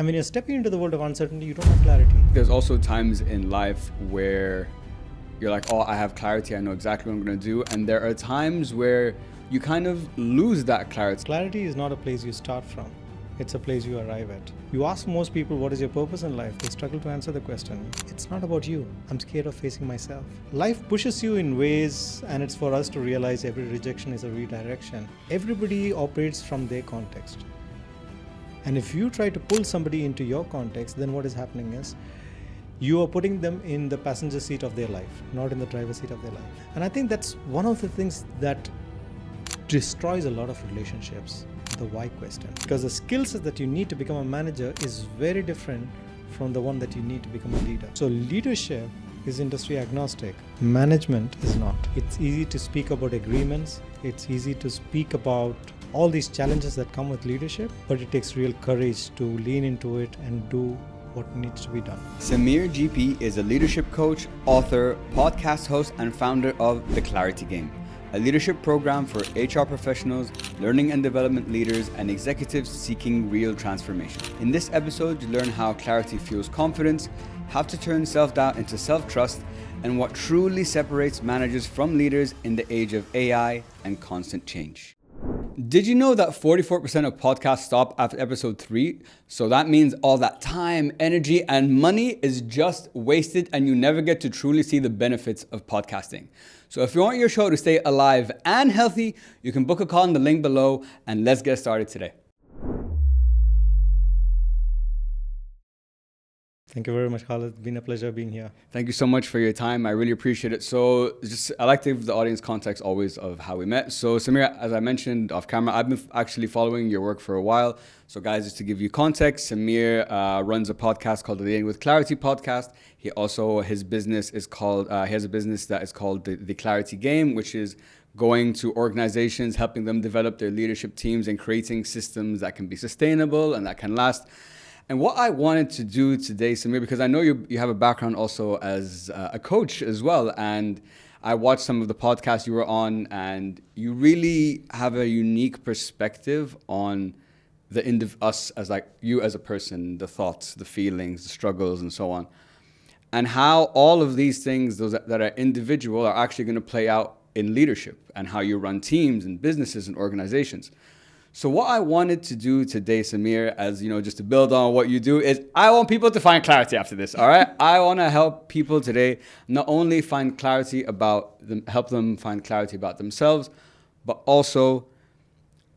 And when you're stepping into the world of uncertainty, you don't have clarity. There's also times in life where you're like, oh, I have clarity, I know exactly what I'm going to do. And there are times where you kind of lose that clarity. Clarity is not a place you start from. It's a place you arrive at. You ask most people, what is your purpose in life? They struggle to answer the question. It's not about you. I'm scared of facing myself. Life pushes you in ways, and it's for us to realize every rejection is a redirection. Everybody operates from their context. And if you try to pull somebody into your context, then what is happening is you are putting them in the passenger seat of their life, not in the driver's seat of their life. And I think that's one of the things that destroys a lot of relationships, the why question. Because the skill set that you need to become a manager is very different from the one that you need to become a leader. So leadership is industry agnostic. Management is not. It's easy to speak about agreements. It's easy to speak about all these challenges that come with leadership, but it takes real courage to lean into it and do what needs to be done. Samir Geepee is a leadership coach, author, podcast host, and founder of The Clarity Game, a leadership program for HR professionals, learning and development leaders, and executives seeking real transformation. In this episode, you learn how clarity fuels confidence, how to turn self-doubt into self-trust, and what truly separates managers from leaders in the age of AI and constant change. Did you know that 44% of podcasts stop after episode 3? So that means all that time, energy, and money is just wasted, and you never get to truly see the benefits of podcasting. So if you want your show to stay alive and healthy, you can book a call in the link below, and let's get started today. Thank you very much, Khalid. It's been a pleasure being here. Thank you so much for your time. I really appreciate it. So I like to give the audience context always of how we met. So Samir, as I mentioned off camera, I've been actually following your work for a while. So guys, just to give you context, Samir runs a podcast called the Leading with Clarity podcast. He also, his business is called, he has a business that is called the Clarity Game, which is going to organizations, helping them develop their leadership teams and creating systems that can be sustainable and that can last. And what I wanted to do today, Samir, because I know you have a background also as a coach as well, and I watched some of the podcasts you were on, and you really have a unique perspective on us as like you as a person, the thoughts, the feelings, the struggles, and so on, and how all of these things, those that are individual, are actually going to play out in leadership and how you run teams and businesses and organizations. So what I wanted to do today, Samir, as you know, just to build on what you do, is I want people to find clarity after this, all right? I want to help people today not only find clarity about them, help them find clarity about themselves, but also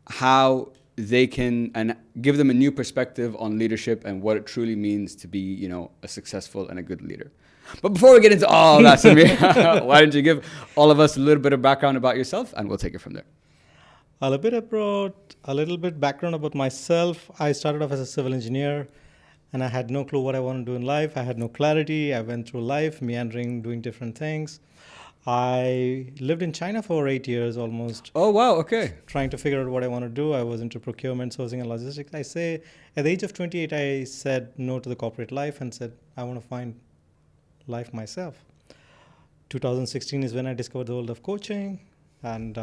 how they can, and give them a new perspective on leadership and what it truly means to be, you know, a successful and a good leader. But before we get into all that, Samir, why don't you give all of us a little bit of background about yourself, and we'll take it from there. A little bit background about myself. I started off as a civil engineer, and I had no clue what I want to do in life. I had no clarity. I went through life, meandering, doing different things. I lived in China for 8 years almost. Oh, wow. Okay. Trying to figure out what I want to do. I was into procurement, sourcing, and logistics. I say at the age of 28, I said no to the corporate life and said, I want to find life myself. 2016 is when I discovered the world of coaching, and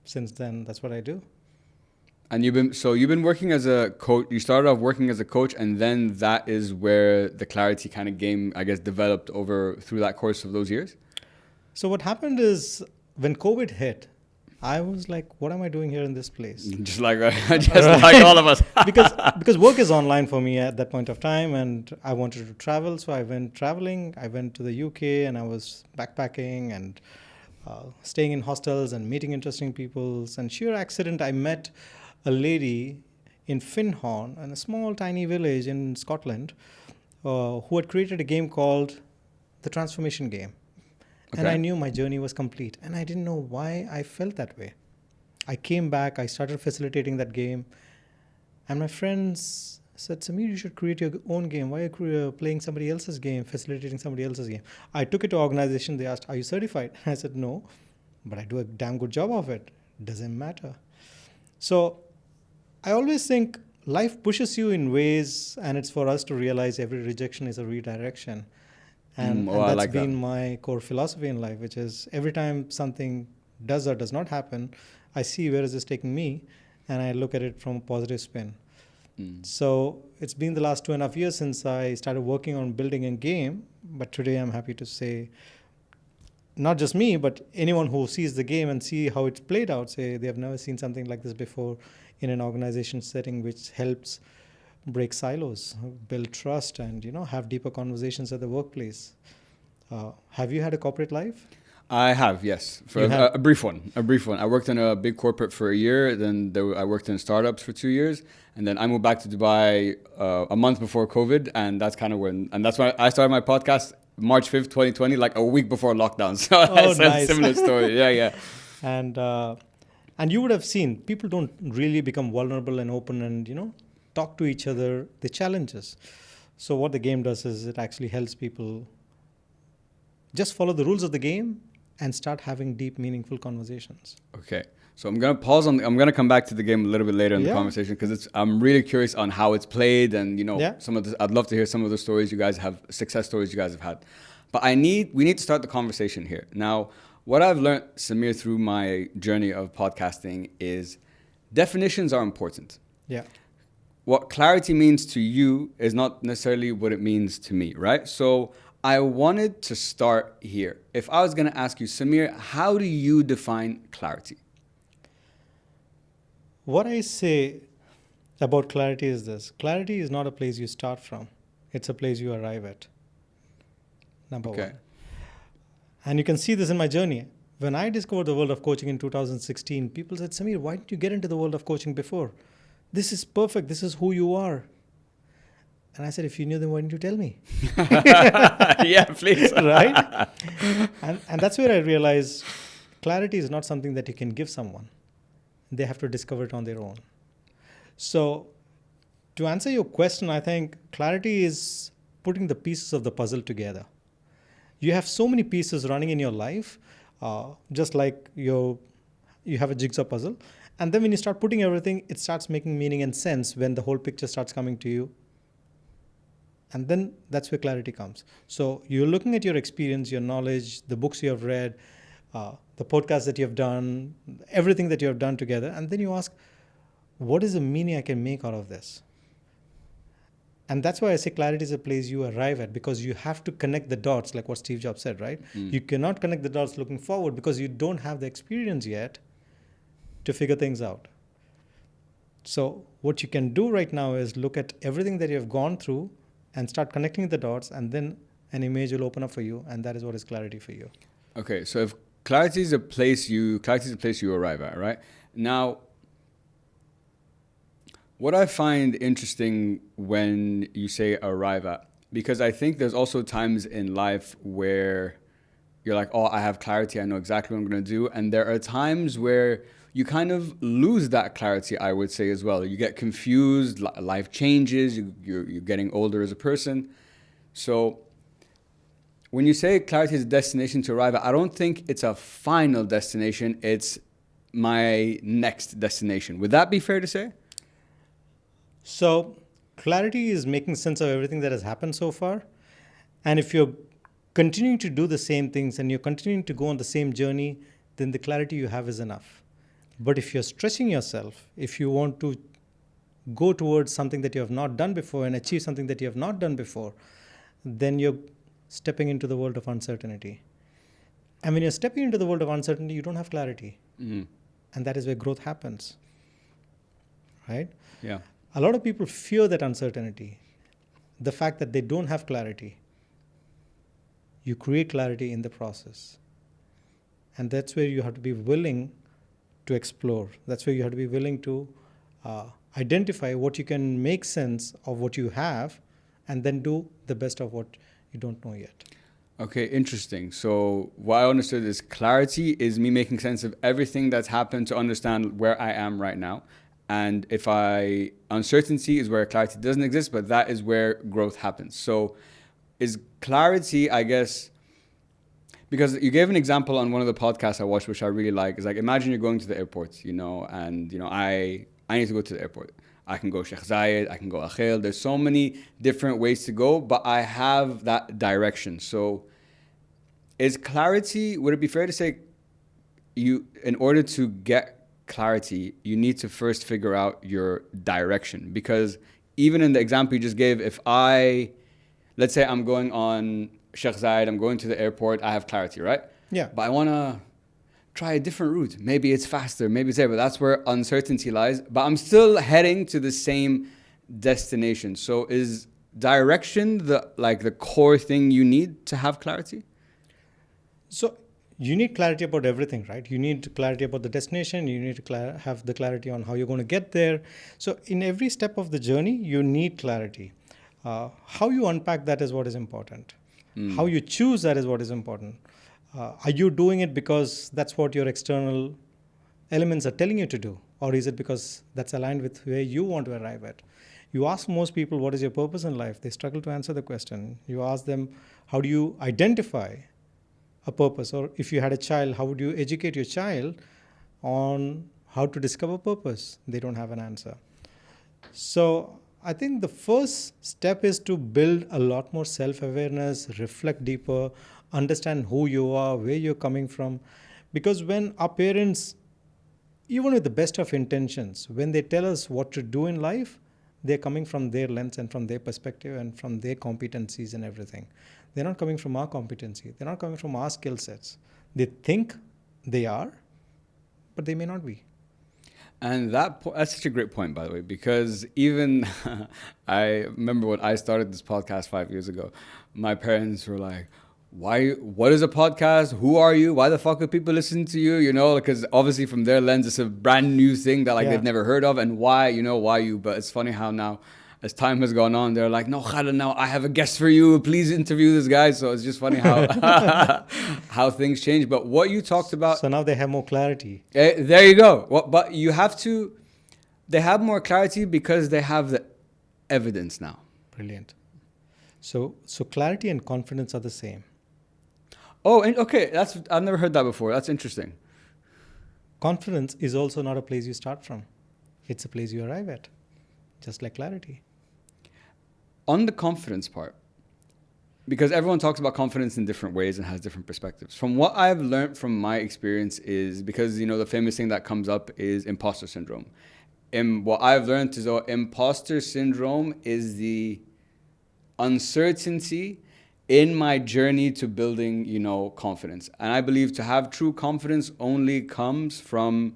since then, that's what I do. And you've been working as a coach. You started off working as a coach, and then that is where the clarity kind of game, I guess, developed through that course of those years. So what happened is when COVID hit, I was like, what am I doing here in this place? Just like like all of us. because work is online for me at that point of time, and I wanted to travel, so I went traveling. I went to the UK, and I was backpacking and staying in hostels and meeting interesting people. And sheer accident, I met a lady in Finhorn, in a small tiny village in Scotland, who had created a game called the Transformation Game. Okay. And I knew my journey was complete, and I didn't know why I felt that way. I came back, I started facilitating that game, and my friends said, Samir, you should create your own game. Why are you playing somebody else's game, facilitating somebody else's game? I took it to organization. They asked, are you certified? I said, no, but I do a damn good job of it. Doesn't matter. So I always think life pushes you in ways, and it's for us to realize every rejection is a redirection. And that's been my core philosophy in life, which is every time something does or does not happen, I see where is this taking me, and I look at it from a positive spin. So it's been the last 2.5 years since I started working on building a game. But today I'm happy to say, not just me, but anyone who sees the game and see how it's played out, say they have never seen something like this before in an organization setting, which helps break silos, build trust, and have deeper conversations at the workplace. Have you had a corporate life? I have, yes, for You have? a brief one. A brief one. I worked in a big corporate for a year. Then I worked in startups for 2 years, and then I moved back to Dubai a month before COVID, and that's kind of and that's why I started my podcast March 5th, 2020, like a week before lockdown. So Oh, it's a nice. similar story. Yeah, yeah. And you would have seen people don't really become vulnerable and open and talk to each other. They challenge us. So what the game does is it actually helps people just follow the rules of the game and start having deep, meaningful conversations. Okay. So I'm gonna pause on. I'm gonna come back to the game a little bit later in the Yeah. conversation because I'm really curious on how it's played and Yeah. some of the. I'd love to hear some of the stories you guys have, success stories you guys have had. But we need to start the conversation here now. What I've learned, Samir, through my journey of podcasting is definitions are important. Yeah. What clarity means to you is not necessarily what it means to me, right? So I wanted to start here. If I was going to ask you, Samir, how do you define clarity? What I say about clarity is this. Clarity is not a place you start from. It's a place you arrive at. Number one. And you can see this in my journey. When I discovered the world of coaching in 2016, people said, Samir, why didn't you get into the world of coaching before? This is perfect. This is who you are. And I said, if you knew, then why didn't you tell me? Yeah, please. Right? And that's where I realized clarity is not something that you can give someone. They have to discover it on their own. So to answer your question, I think clarity is putting the pieces of the puzzle together. You have so many pieces running in your life, just like you have a jigsaw puzzle. And then when you start putting everything, it starts making meaning and sense when the whole picture starts coming to you. And then that's where clarity comes. So you're looking at your experience, your knowledge, the books you have read, the podcasts that you have done, everything that you have done together. And then you ask, what is the meaning I can make out of this? And that's why I say clarity is a place you arrive at, because you have to connect the dots, like what Steve Jobs said, right? You cannot connect the dots looking forward because you don't have the experience yet to figure things out. So what you can do right now is look at everything that you have gone through and start connecting the dots, and then an image will open up for you, and that is what is clarity for you. Okay, so if clarity is a place you arrive at, right? Now, what I find interesting when you say arrive at, because I think there's also times in life where you're like, oh, I have clarity, I know exactly what I'm going to do. And there are times where you kind of lose that clarity, I would say, as well. You get confused, life changes, you're getting older as a person. So when you say clarity is a destination to arrive at, I don't think it's a final destination, it's my next destination. Would that be fair to say? So clarity is making sense of everything that has happened so far. And if you're continuing to do the same things and you're continuing to go on the same journey, then the clarity you have is enough. But if you're stretching yourself, if you want to go towards something that you have not done before and achieve something that you have not done before, then you're stepping into the world of uncertainty. And when you're stepping into the world of uncertainty, you don't have clarity. Mm-hmm. And that is where growth happens. Right? Yeah. A lot of people fear that uncertainty, the fact that they don't have clarity. You create clarity in the process. And that's where you have to be willing to explore. That's where you have to be willing to identify what you can make sense of what you have and then do the best of what you don't know yet. Okay, interesting. So what I understood is clarity is me making sense of everything that's happened to understand where I am right now. And uncertainty is where clarity doesn't exist, but that is where growth happens. So is clarity, I guess, because you gave an example on one of the podcasts I watched, which I really like. Is like, imagine you're going to the airport, and I need to go to the airport. I can go Sheikh Zayed, I can go Akhil. There's so many different ways to go, but I have that direction. So is clarity, would it be fair to say in order to get clarity, you need to first figure out your direction. Because even in the example you just gave, let's say I'm going on Sheikh Zayed, I'm going to the airport, I have clarity, right? Yeah. But I want to try a different route. Maybe it's faster, maybe it's there, but that's where uncertainty lies. But I'm still heading to the same destination. So is direction the core thing you need to have clarity? So you need clarity about everything, right? You need clarity about the destination. You need to have the clarity on how you're going to get there. So in every step of the journey, you need clarity. How you unpack that is what is important. How you choose that is what is important. Are you doing it because that's what your external elements are telling you to do? Or is it because that's aligned with where you want to arrive at? You ask most people, what is your purpose in life? They struggle to answer the question. You ask them, how do you identify a purpose? Or if you had a child, how would you educate your child on how to discover purpose? They don't have an answer. So I think the first step is to build a lot more self-awareness, reflect deeper, understand who you are, where you're coming from. Because when our parents, even with the best of intentions, when they tell us what to do in life, they're coming from their lens and from their perspective and from their competencies and everything. They're not coming from our competency. They're not coming from our skill sets. They think they are, but they may not be. And that's such a great point, by the way, because even I remember when I started this podcast 5 years ago, my parents were like, what is a podcast? Who are you? Why the fuck would people listen to you? You know, because obviously from their lens, it's a brand new thing that they've never heard of. And why you? But it's funny how now, as time has gone on, they're like, no, Khaled, now I have a guest for you. Please interview this guy. So it's just funny how how things change. But what you talked about. So now they have more clarity. There you go. But they have more clarity because they have the evidence now. Brilliant. So clarity and confidence are the same. Oh, and okay. I've never heard that before. That's interesting. Confidence is also not a place you start from. It's a place you arrive at, just like clarity. On the confidence part, because everyone talks about confidence in different ways and has different perspectives. From what I've learned from my experience is because, the famous thing that comes up is imposter syndrome. And what I've learned is that imposter syndrome is the uncertainty in my journey to building, confidence. And I believe to have true confidence only comes from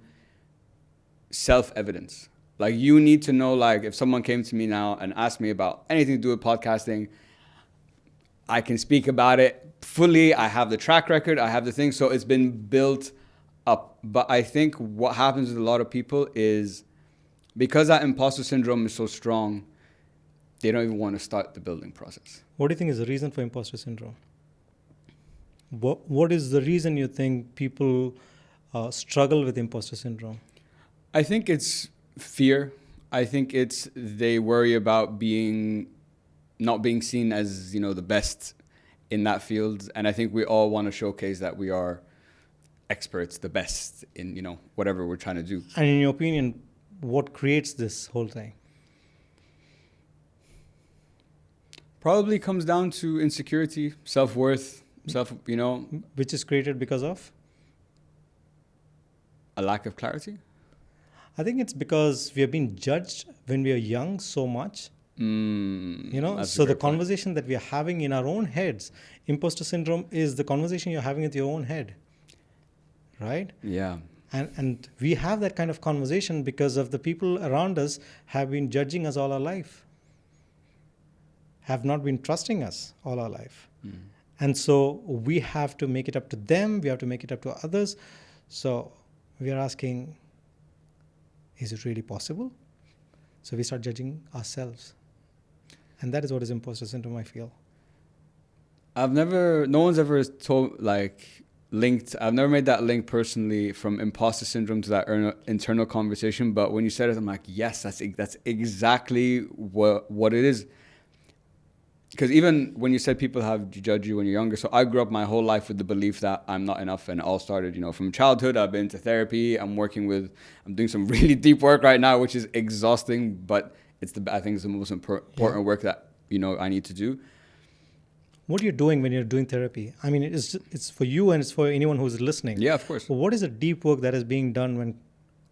self-evidence. Like you need to know, like if someone came to me now and asked me about anything to do with podcasting, I can speak about it fully. I have the track record. I have the thing. So it's been built up. But I think what happens with a lot of people is because that imposter syndrome is so strong, they don't even want to start the building process. What do you think is the reason for imposter syndrome? What is the reason you think people struggle with imposter syndrome? I think it's fear. I think it's they worry about not being seen as, the best in that field. And I think we all want to showcase that we are experts, the best in, whatever we're trying to do. And in your opinion, what creates this whole thing? Probably comes down to insecurity, self-worth, Which is created because of? A lack of clarity. I think it's because we have been judged when we are young so much. So the conversation that we are having in our own heads, imposter syndrome is the conversation you're having with your own head, right? Yeah. And we have that kind of conversation because of the people around us have been judging us all our life, have not been trusting us all our life. And so we have to make it up to them. We have to make it up to others. So we are asking, is it really possible? So we start judging ourselves. And that is what is imposter syndrome, I feel. No one's ever linked, I've never made that link personally from imposter syndrome to that internal conversation. But when you said it, I'm like, yes, that's exactly what it is. Because even when you said people have judged you when you're younger, so I grew up my whole life with the belief that I'm not enough, and it all started, from childhood. I've been to therapy. I'm doing some really deep work right now, which is exhausting, but I think it's the most important work that, I need to do. What are you doing when you're doing therapy? I mean, it's for you and it's for anyone who's listening. Yeah, of course. But what is the deep work that is being done when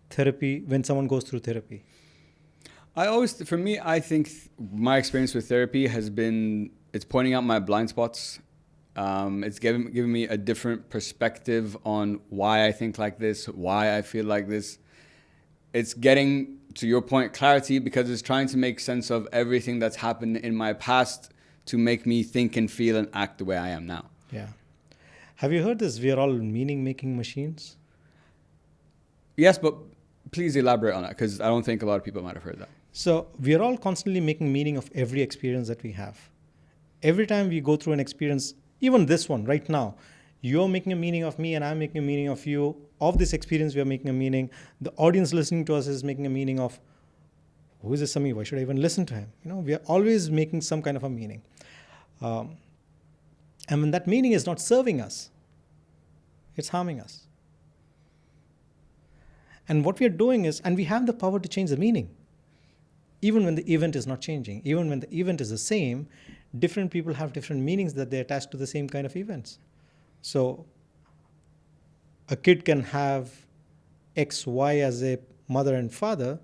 therapy when someone goes through therapy? For me, I think my experience with therapy has been, it's pointing out my blind spots. It's giving me a different perspective on why I think like this, why I feel like this. It's getting, to your point, clarity, because it's trying to make sense of everything that's happened in my past to make me think and feel and act the way I am now. Yeah. Have you heard this? We are all meaning-making machines. Yes, but please elaborate on that, because I don't think a lot of people might have heard that. So we are all constantly making meaning of every experience that we have. Every time we go through an experience, even this one right now, you're making a meaning of me and I'm making a meaning of you. Of this experience, we are making a meaning. The audience listening to us is making a meaning of, who is this Samir? Why should I even listen to him? We are always making some kind of a meaning. And when that meaning is not serving us, it's harming us. And what we are doing is, and we have the power to change the meaning. Even when the event is not changing, even when the event is the same, different people have different meanings that they attach to the same kind of events. So a kid can have X, Y as a mother and father,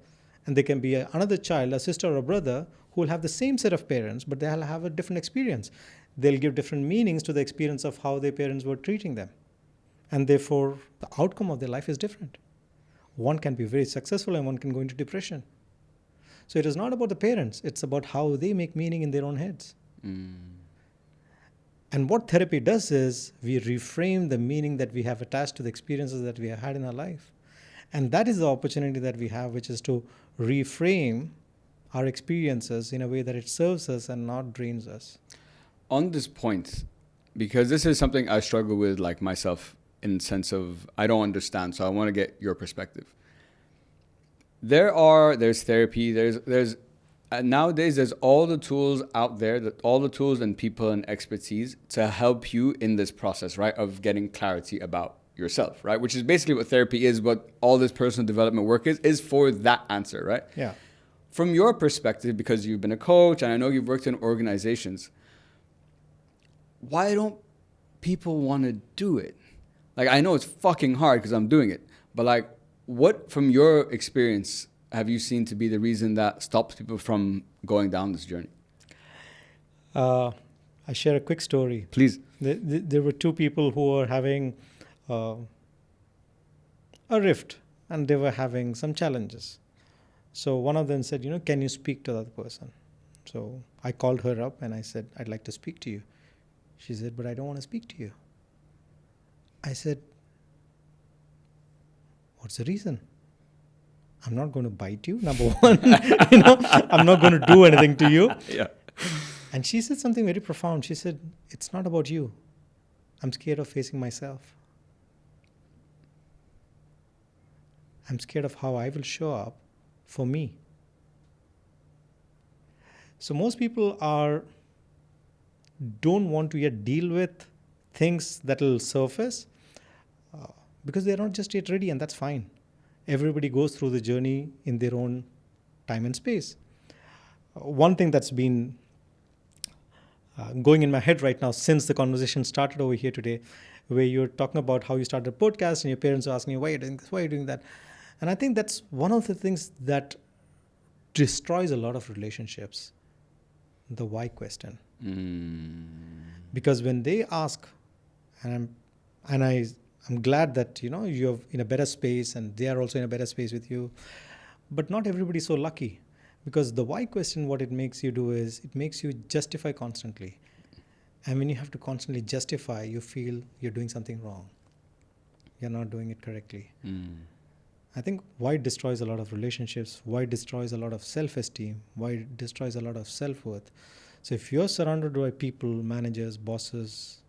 and there can be another child, a sister or a brother, who will have the same set of parents, but they'll have a different experience. They'll give different meanings to the experience of how their parents were treating them. And therefore, the outcome of their life is different. One can be very successful and one can go into depression. So it is not about the parents, it's about how they make meaning in their own heads. And what therapy does is we reframe the meaning that we have attached to the experiences that we have had in our life. And that is the opportunity that we have, which is to reframe our experiences in a way that it serves us and not drains us. On this point, because this is something I struggle with, like myself, in the sense of I don't understand, so I want to get your perspective. There's therapy, there's nowadays there's all the tools out there, all the tools and people and expertise to help you in this process, right, of getting clarity about yourself, right, which is basically what therapy is, what all this personal development work is for that answer, right? Yeah. From your perspective, because you've been a coach and I know you've worked in organizations, why don't people want to do it? Like, I know it's fucking hard because I'm doing it, but like, what from your experience have you seen to be the reason that stops people from going down this journey? I share a quick story. Please. There were two people who were having a rift and they were having some challenges. So one of them said, can you speak to the other person? So I called her up and I said, I'd like to speak to you. She said, but I don't want to speak to you. I said, what's the reason? I'm not going to bite you, number one. I'm not going to do anything to you. Yeah. And she said something very profound. She said, it's not about you. I'm scared of facing myself. I'm scared of how I will show up for me. So most people don't want to yet deal with things that will surface because they're not just yet ready, and that's fine. Everybody goes through the journey in their own time and space. One thing that's been going in my head right now since the conversation started over here today, where you're talking about how you started a podcast and your parents are asking you, why are you doing this, why are you doing that? And I think that's one of the things that destroys a lot of relationships, the why question. Because when they ask, and I'm glad that you're in a better space and they are also in a better space with you, but not everybody's so lucky, because the why question, what it makes you do is it makes you justify constantly, and when you have to constantly justify, you feel you're doing something wrong, you're not doing it correctly. I think why it destroys a lot of relationships, why it destroys a lot of self-esteem, why it destroys a lot of self-worth. So if you're surrounded by people, managers, bosses,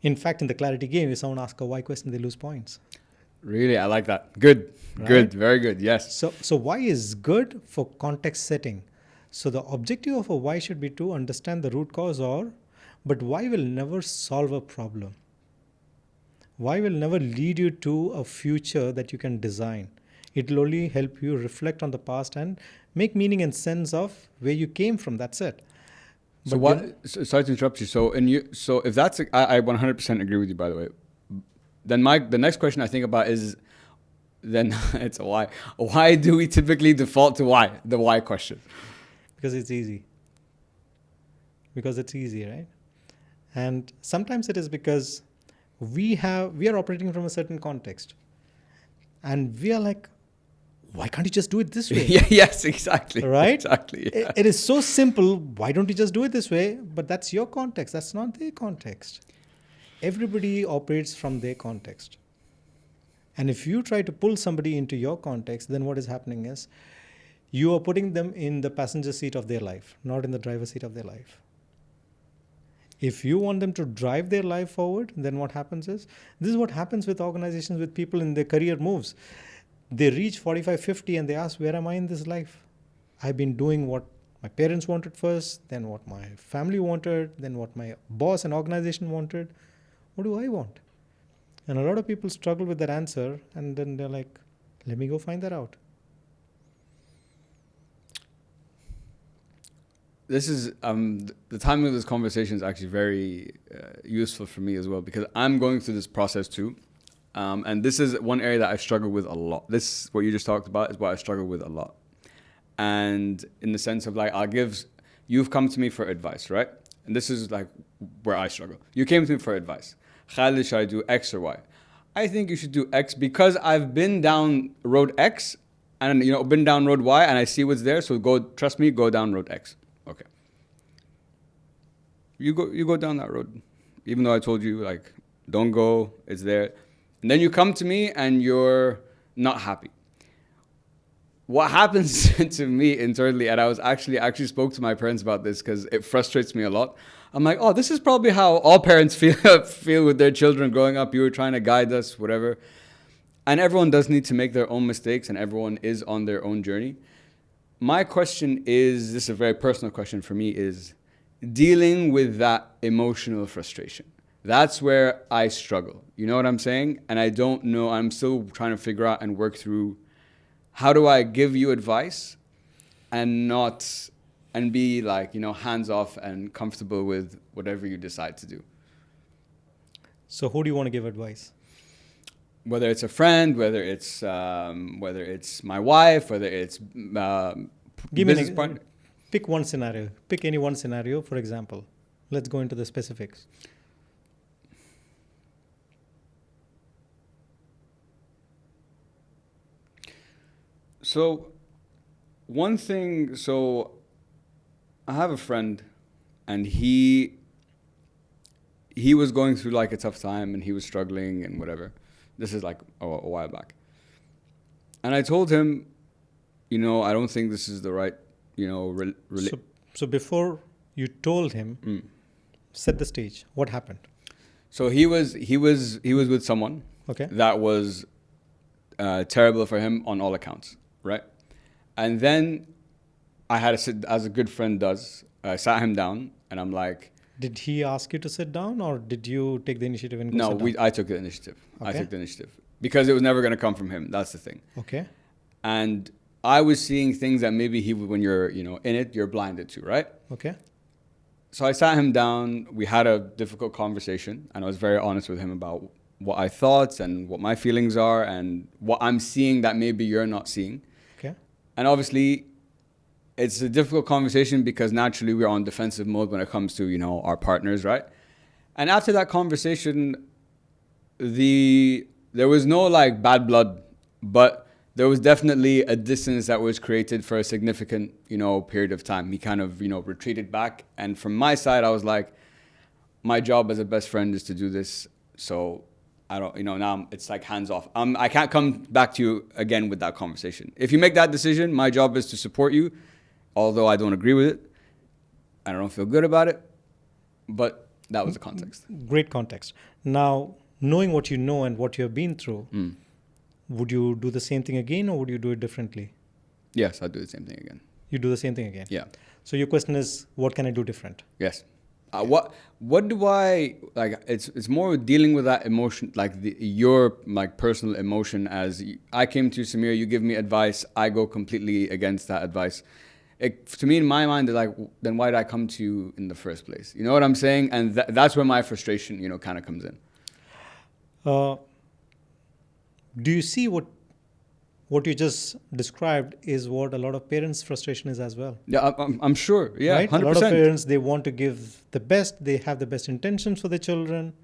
in fact, in the clarity game, if someone asks a why question, they lose points. Really? I like that. Good. Right? Good. Very good. Yes. So why is good for context setting. So the objective of a why should be to understand the root cause, but why will never solve a problem. Why will never lead you to a future that you can design. It will only help you reflect on the past and make meaning and sense of where you came from. That's it. Sorry to interrupt you. So if that's, I 100% agree with you, by the way. Then the next question I think about is, then it's a why. Why do we typically default to why? The why question. Because it's easy. Because it's easy, right? And sometimes it is because we are operating from a certain context. And we are like, why can't you just do it this way? Yeah, yes, exactly. Right? Exactly. Yeah. It is so simple. Why don't you just do it this way? But that's your context. That's not their context. Everybody operates from their context. And if you try to pull somebody into your context, then what is happening is you are putting them in the passenger seat of their life, not in the driver's seat of their life. If you want them to drive their life forward, then what happens is, this is what happens with organizations, with people in their career moves. They reach 45, 50 and they ask, where am I in this life? I've been doing what my parents wanted first, then what my family wanted, then what my boss and organization wanted. What do I want? And a lot of people struggle with that answer, and then they're like, let me go find that out. This is the timing of this conversation is actually very useful for me as well, because I'm going through this process too, and this is one area that I struggle with a lot. This, what you just talked about, is what I struggle with a lot, and in the sense of like, you've come to me for advice, right? And this is like where I struggle. You came to me for advice. Khalid, should I do X or Y? I think you should do X because I've been down road X and been down road Y and I see what's there. So trust me, go down road X. Okay. You go down that road, even though I told you like don't go. It's there, and then you come to me and you're not happy. What happens to me internally, and I was actually spoke to my parents about this because it frustrates me a lot. I'm like, oh, this is probably how all parents feel with their children growing up. You were trying to guide us, whatever. And everyone does need to make their own mistakes, and everyone is on their own journey. My question is, this is a very personal question for me, is dealing with that emotional frustration. That's where I struggle. You know what I'm saying? And I don't know, I'm still trying to figure out and work through, how do I give you advice and be like, hands off and comfortable with whatever you decide to do. So who do you want to give advice? Whether it's a friend, whether it's my wife, whether it's business partner. Pick one scenario. Pick any one scenario, for example. Let's go into the specifics. So one thing, I have a friend, and he was going through like a tough time, and he was struggling and whatever. This is like a while back. And I told him, I don't think this is the right, So before you told him, set the stage. What happened? So he was with someone that was terrible for him on all accounts, right? And then I had to sit, as a good friend does. I sat him down, and I'm like, did he ask you to sit down, or did you take the initiative and go sit down? I took the initiative. Okay. I took the initiative because it was never going to come from him. That's the thing. Okay. And I was seeing things that maybe when you're, in it, you're blinded to, right? Okay. So I sat him down. We had a difficult conversation, and I was very honest with him about what I thought and what my feelings are and what I'm seeing that maybe you're not seeing. Okay. And obviously, it's a difficult conversation because naturally we're on defensive mode when it comes to, our partners, right? And after that conversation, there was no like bad blood, but there was definitely a distance that was created for a significant, period of time. He kind of, retreated back. And from my side, I was like, my job as a best friend is to do this. So I don't, now it's like hands off. I can't come back to you again with that conversation. If you make that decision, my job is to support you, although I don't agree with it. I don't feel good about it, but that was the context. Great context. Now, knowing what you know and what you have been through, would you do the same thing again, or would you do it differently? Yes, I'd do the same thing again. You do the same thing again? Yeah. So your question is, what can I do different? Yes. What do I like? It's more dealing with that emotion, like your like personal emotion. As I came to Samir, you give me advice, I go completely against that advice. To me, in my mind, they're like, then why did I come to you in the first place? You know what I'm saying? And that's where my frustration, kind of comes in. Do you see what what you just described is what a lot of parents' frustration is as well. Yeah, I'm sure. Yeah, Right? 100%. A lot of parents, they want to give the best. They have the best intentions for their children.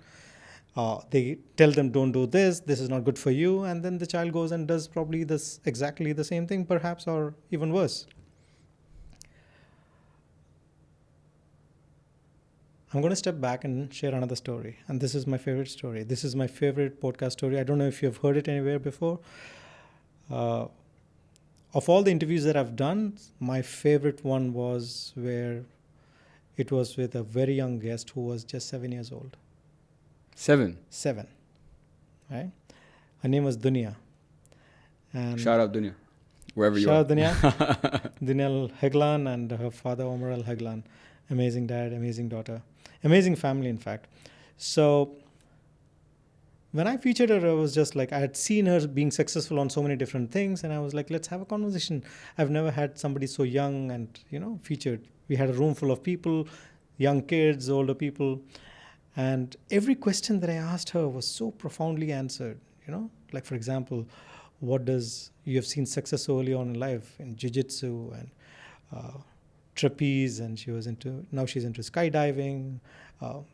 They tell them, don't do this. This is not good for you. And then the child goes and does probably this exactly the same thing, perhaps, or even worse. I'm going to step back and share another story. And this is my favorite story. This is my favorite podcast story. I don't know if you've heard it anywhere before. Of all the interviews that I've done, my favorite one was where it was with a very young guest who was just 7 years old. 7. 7. Right? Her name was Dunya. And Shout out Dunya, wherever you shout are. out Dunya. Dunya Al-Heglan and her father Omar Al-Heglan. Amazing dad, amazing daughter. Amazing family, in fact. So when I featured her, I was just like, I had seen her being successful on so many different things. And I was like, let's have a conversation. I've never had somebody so young and, featured. We had a room full of people, young kids, older people. And every question that I asked her was so profoundly answered. Like, for example, you have seen success so early on in life in jiu-jitsu and trapeze, and now she's into skydiving.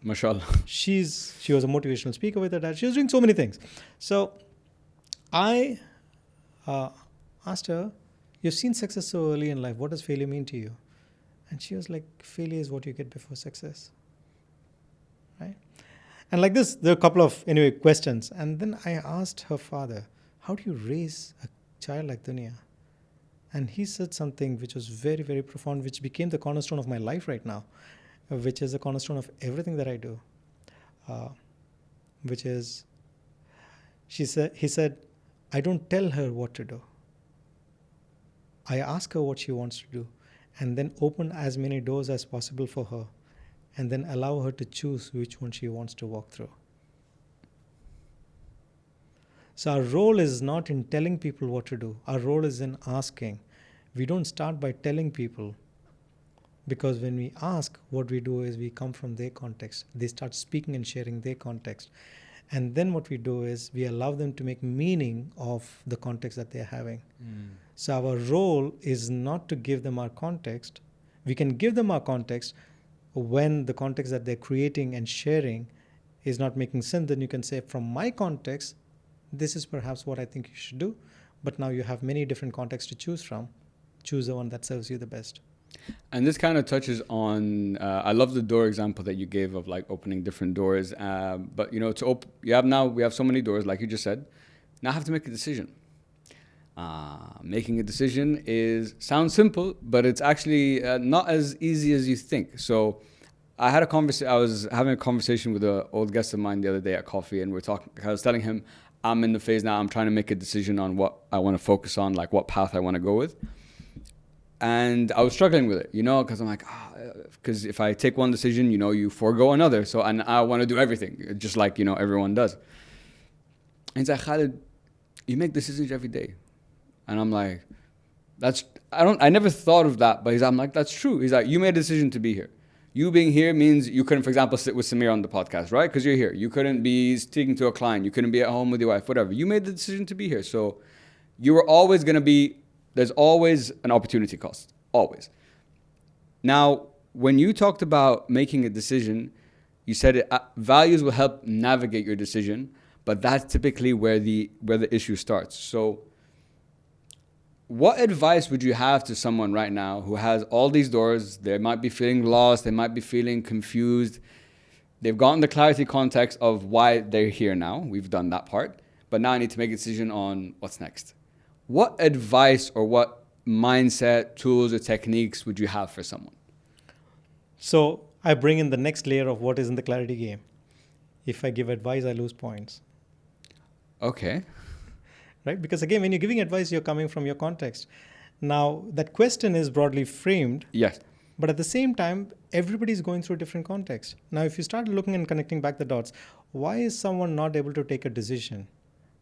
Mashallah. She was a motivational speaker with her dad. She was doing so many things. So I asked her, you've seen success so early in life. What does failure mean to you? And she was like, failure is what you get before success. Right? And like this, there are a couple of, questions. And then I asked her father, how do you raise a child like Dunya? And he said something which was very, very profound, which became the cornerstone of my life right now, which is the cornerstone of everything that I do. Which is, he said, I don't tell her what to do. I ask her what she wants to do, and then open as many doors as possible for her, and then allow her to choose which one she wants to walk through. So our role is not in telling people what to do. Our role is in asking. We don't start by telling people, because when we ask, what we do is we come from their context. They start speaking and sharing their context. And then what we do is we allow them to make meaning of the context that they're having. So our role is not to give them our context. We can give them our context when the context that they're creating and sharing is not making sense. Then you can say, from my context, this is perhaps what I think you should do. But now you have many different contexts to choose from. Choose the one that serves you the best. And this kind of touches on, I love the door example that you gave of like opening different doors. But we have so many doors, like you just said. Now I have to make a decision. Making a decision sounds simple, but it's actually not as easy as you think. So I was having a conversation with an old guest of mine the other day at coffee, and I was telling him, I'm in the phase now, I'm trying to make a decision on what I want to focus on, like what path I want to go with. And I was struggling with it, because I'm like, because if I take one decision, you forego another. So, and I want to do everything, just like, everyone does. And he's like, Khalid, you make decisions every day. And I'm like, I never thought of that, but I'm like, that's true. He's like, you made a decision to be here. You being here means you couldn't, for example, sit with Samir on the podcast, right? Because you're here. You couldn't be speaking to a client. You couldn't be at home with your wife, whatever. You made the decision to be here. So you were always going to be, there's always an opportunity cost, always. Now, when you talked about making a decision, you said values will help navigate your decision, but that's typically where the issue starts. So what advice would you have to someone right now who has all these doors? They might be feeling lost. They might be feeling confused. They've gotten the clarity context of why they're here now. We've done that part. But now I need to make a decision on what's next. What advice or what mindset, tools, or techniques would you have for someone? So I bring in the next layer of what is in the clarity game. If I give advice, I lose points. Okay. Right? Because again, when you're giving advice, you're coming from your context. Now, that question is broadly framed. Yes. But at the same time, everybody's going through a different context. Now, if you start looking and connecting back the dots, why is someone not able to take a decision?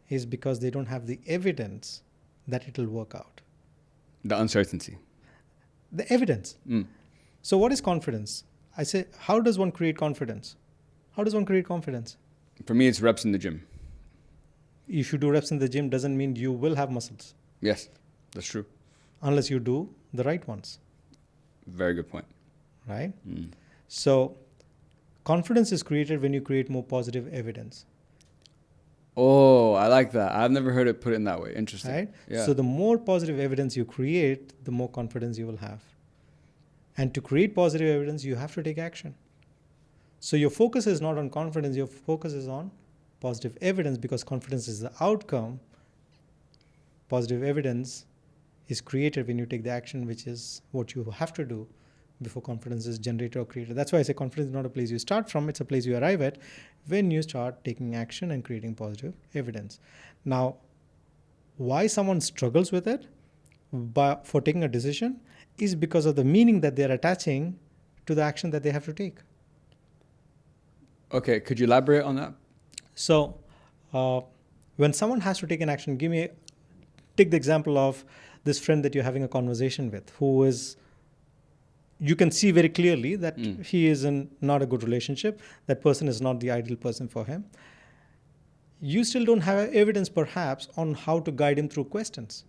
Is because they don't have the evidence that it will work out. The uncertainty. The evidence. So what is confidence? I say, how does one create confidence? How does one create confidence? For me, it's reps in the gym. If you do reps in the gym, doesn't mean you will have muscles. Yes, that's true. unless you do the right ones, Very good point. right? Mm. So confidence is created when you create more positive evidence, Oh, I like that. I've never heard it put in that way. Interesting. right? Yeah. So the more positive evidence you create, the more confidence you will have. And to create positive evidence, you have to take action. So your focus is not on confidence, your focus is on positive evidence, because confidence is the outcome. Positive evidence is created when you take the action, which is what you have to do before confidence is generated or created. That's why I say confidence is not a place you start from, it's a place you arrive at when you start taking action and creating positive evidence. Now, why someone struggles with it for taking a decision is because of the meaning that they're attaching to the action that they have to take. Okay, could you elaborate on that? So, when someone has to take an action, take the example of this friend that you're having a conversation with, who is, you can see very clearly that he is in not a good relationship. That person is not the ideal person for him. You still don't have evidence, perhaps, on how to guide him through questions.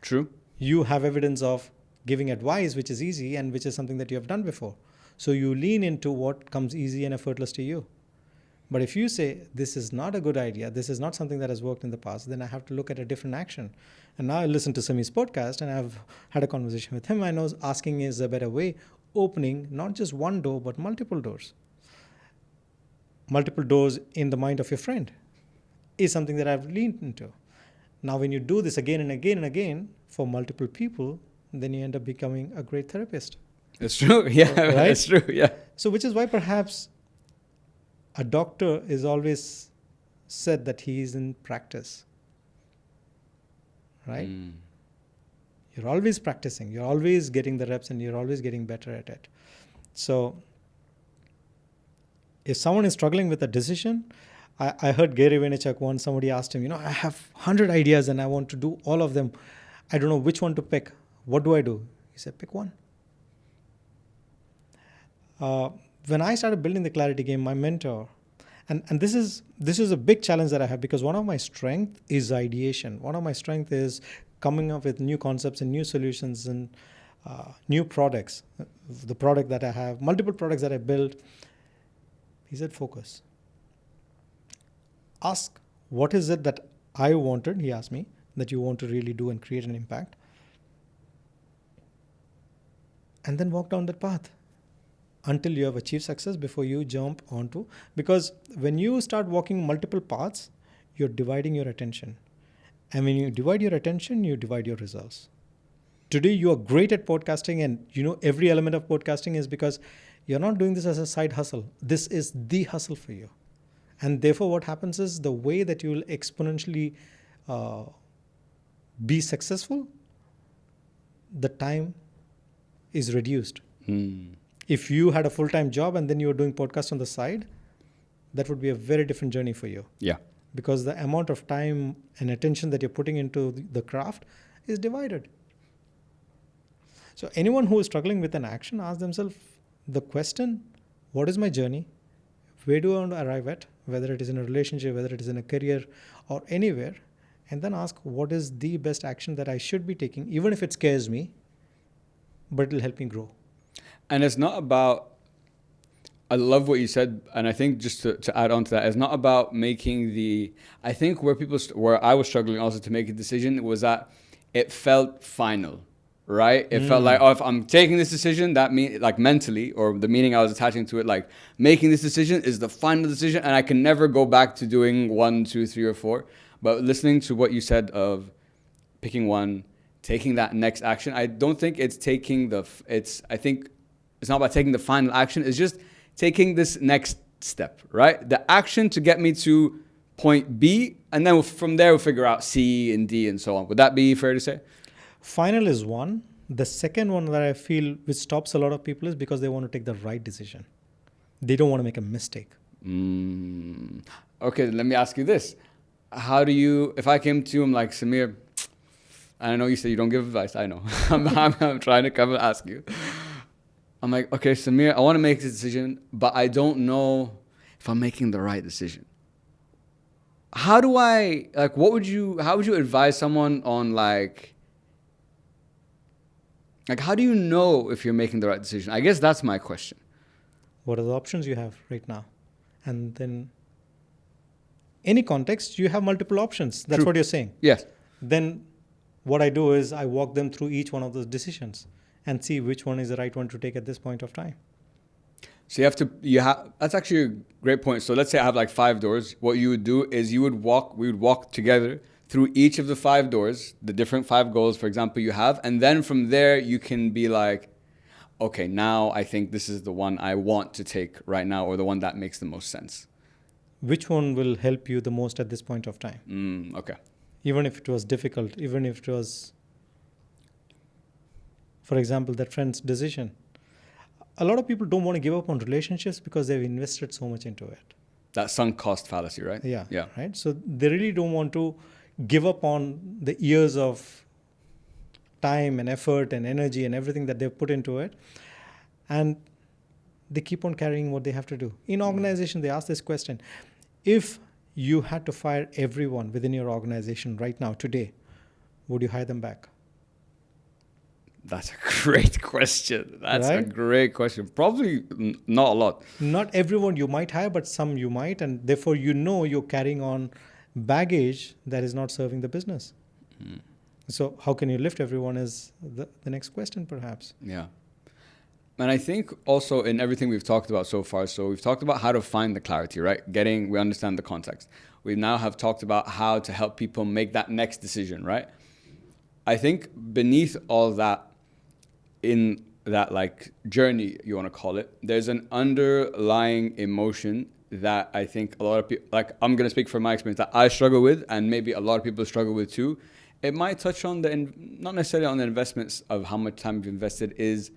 True. You have evidence of giving advice, which is easy and which is something that you have done before. So you lean into what comes easy and effortless to you. But if you say, this is not a good idea, this is not something that has worked in the past, then I have to look at a different action. And now I listen to Samir's podcast and I've had a conversation with him. I know asking is a better way, opening not just one door, but multiple doors. Multiple doors in the mind of your friend is something that I've leaned into. Now, when you do this again and again and again for multiple people, then you end up becoming a great therapist. It's true. Yeah, Right? it's true. Yeah. So, which is why perhaps a doctor is always said that he is in practice, right? Mm. You're always practicing, you're always getting the reps and you're always getting better at it. So if someone is struggling with a decision, I heard Gary Vaynerchuk once, somebody asked him, I have 100 ideas and I want to do all of them. I don't know which one to pick. What do I do? He said, pick one. When I started building the Clarity Game, my mentor, and this is a big challenge that I have, because one of my strength is ideation. One of my strength is coming up with new concepts and new solutions and new products. The product that I have, multiple products that I built. He said, focus. Ask, what is it that I wanted, he asked me, that you want to really do and create an impact? And then walk down that path until you have achieved success before you jump onto. Because when you start walking multiple paths, you're dividing your attention. And when you divide your attention, you divide your results. Today, you are great at podcasting, and every element of podcasting is because you're not doing this as a side hustle. This is the hustle for you. And therefore, what happens is the way that you will exponentially be successful, the time is reduced. If you had a full-time job and then you were doing podcasts on the side, that would be a very different journey for you. Yeah. Because the amount of time and attention that you're putting into the craft is divided. So anyone who is struggling with an action, ask themselves the question, what is my journey? Where do I want to arrive at? Whether it is in a relationship, whether it is in a career or anywhere. And then ask, what is the best action that I should be taking, even if it scares me, but it will help me grow. And it's not about, I love what you said, and I think just to add on to that, it's not about making I think where I was struggling also to make a decision was that it felt final, right? It felt like, if I'm taking this decision, that means, like mentally, or the meaning I was attaching to it, like making this decision is the final decision, and I can never go back to doing 1, 2, 3, or 4. But listening to what you said of picking one, taking that next action, I don't think it's I think it's not about taking the final action. It's just taking this next step, right? The action to get me to point B, and then from there we'll figure out C and D and so on. Would that be fair to say? Final is one. The second one that I feel which stops a lot of people is because they want to take the right decision. They don't want to make a mistake. Okay, let me ask you this. How do you, if I came to him like, Samir, I know you say you don't give advice, I know. I'm trying to come and ask you. I'm like, okay, Samir, I want to make this decision, but I don't know if I'm making the right decision. how do I, like, how would you advise someone on like, how do you know if you're making the right decision? I guess that's my question. What are the options you have right now? And then any context, you have multiple options. That's True. what you're saying. Yes. Then what I do is I walk them through each one of those decisions and see which one is the right one to take at this point of time. So that's actually a great point. So let's say I have like 5 doors. What you would do is we would walk together through each of the 5 doors, the different 5 goals, for example, you have. And then from there, you can be like, okay, now I think this is the one I want to take right now, or the one that makes the most sense. Which one will help you the most at this point of time? Okay. Even if it was difficult, even if it was, for example, that friend's decision. A lot of people don't want to give up on relationships because they've invested so much into it. That sunk cost fallacy, right? Yeah. Yeah. Right. So they really don't want to give up on the years of time and effort and energy and everything that they've put into it. And they keep on carrying what they have to do. In organization, they ask this question: if you had to fire everyone within your organization right now, today, would you hire them back? That's a great question. That's a Right? great question. Probably not a lot. Not everyone you might hire, but some you might. And therefore, you're carrying on baggage that is not serving the business. So how can you lift everyone is the next question, perhaps. Yeah. And I think also in everything we've talked about so far, so we've talked about how to find the clarity, right? We understand the context. We now have talked about how to help people make that next decision, right? I think beneath all that, in that like journey, you want to call it, there's an underlying emotion that I think a lot of people, like I'm going to speak from my experience, that I struggle with, and maybe a lot of people struggle with too. It might touch on not necessarily on the investments of how much time you've invested, is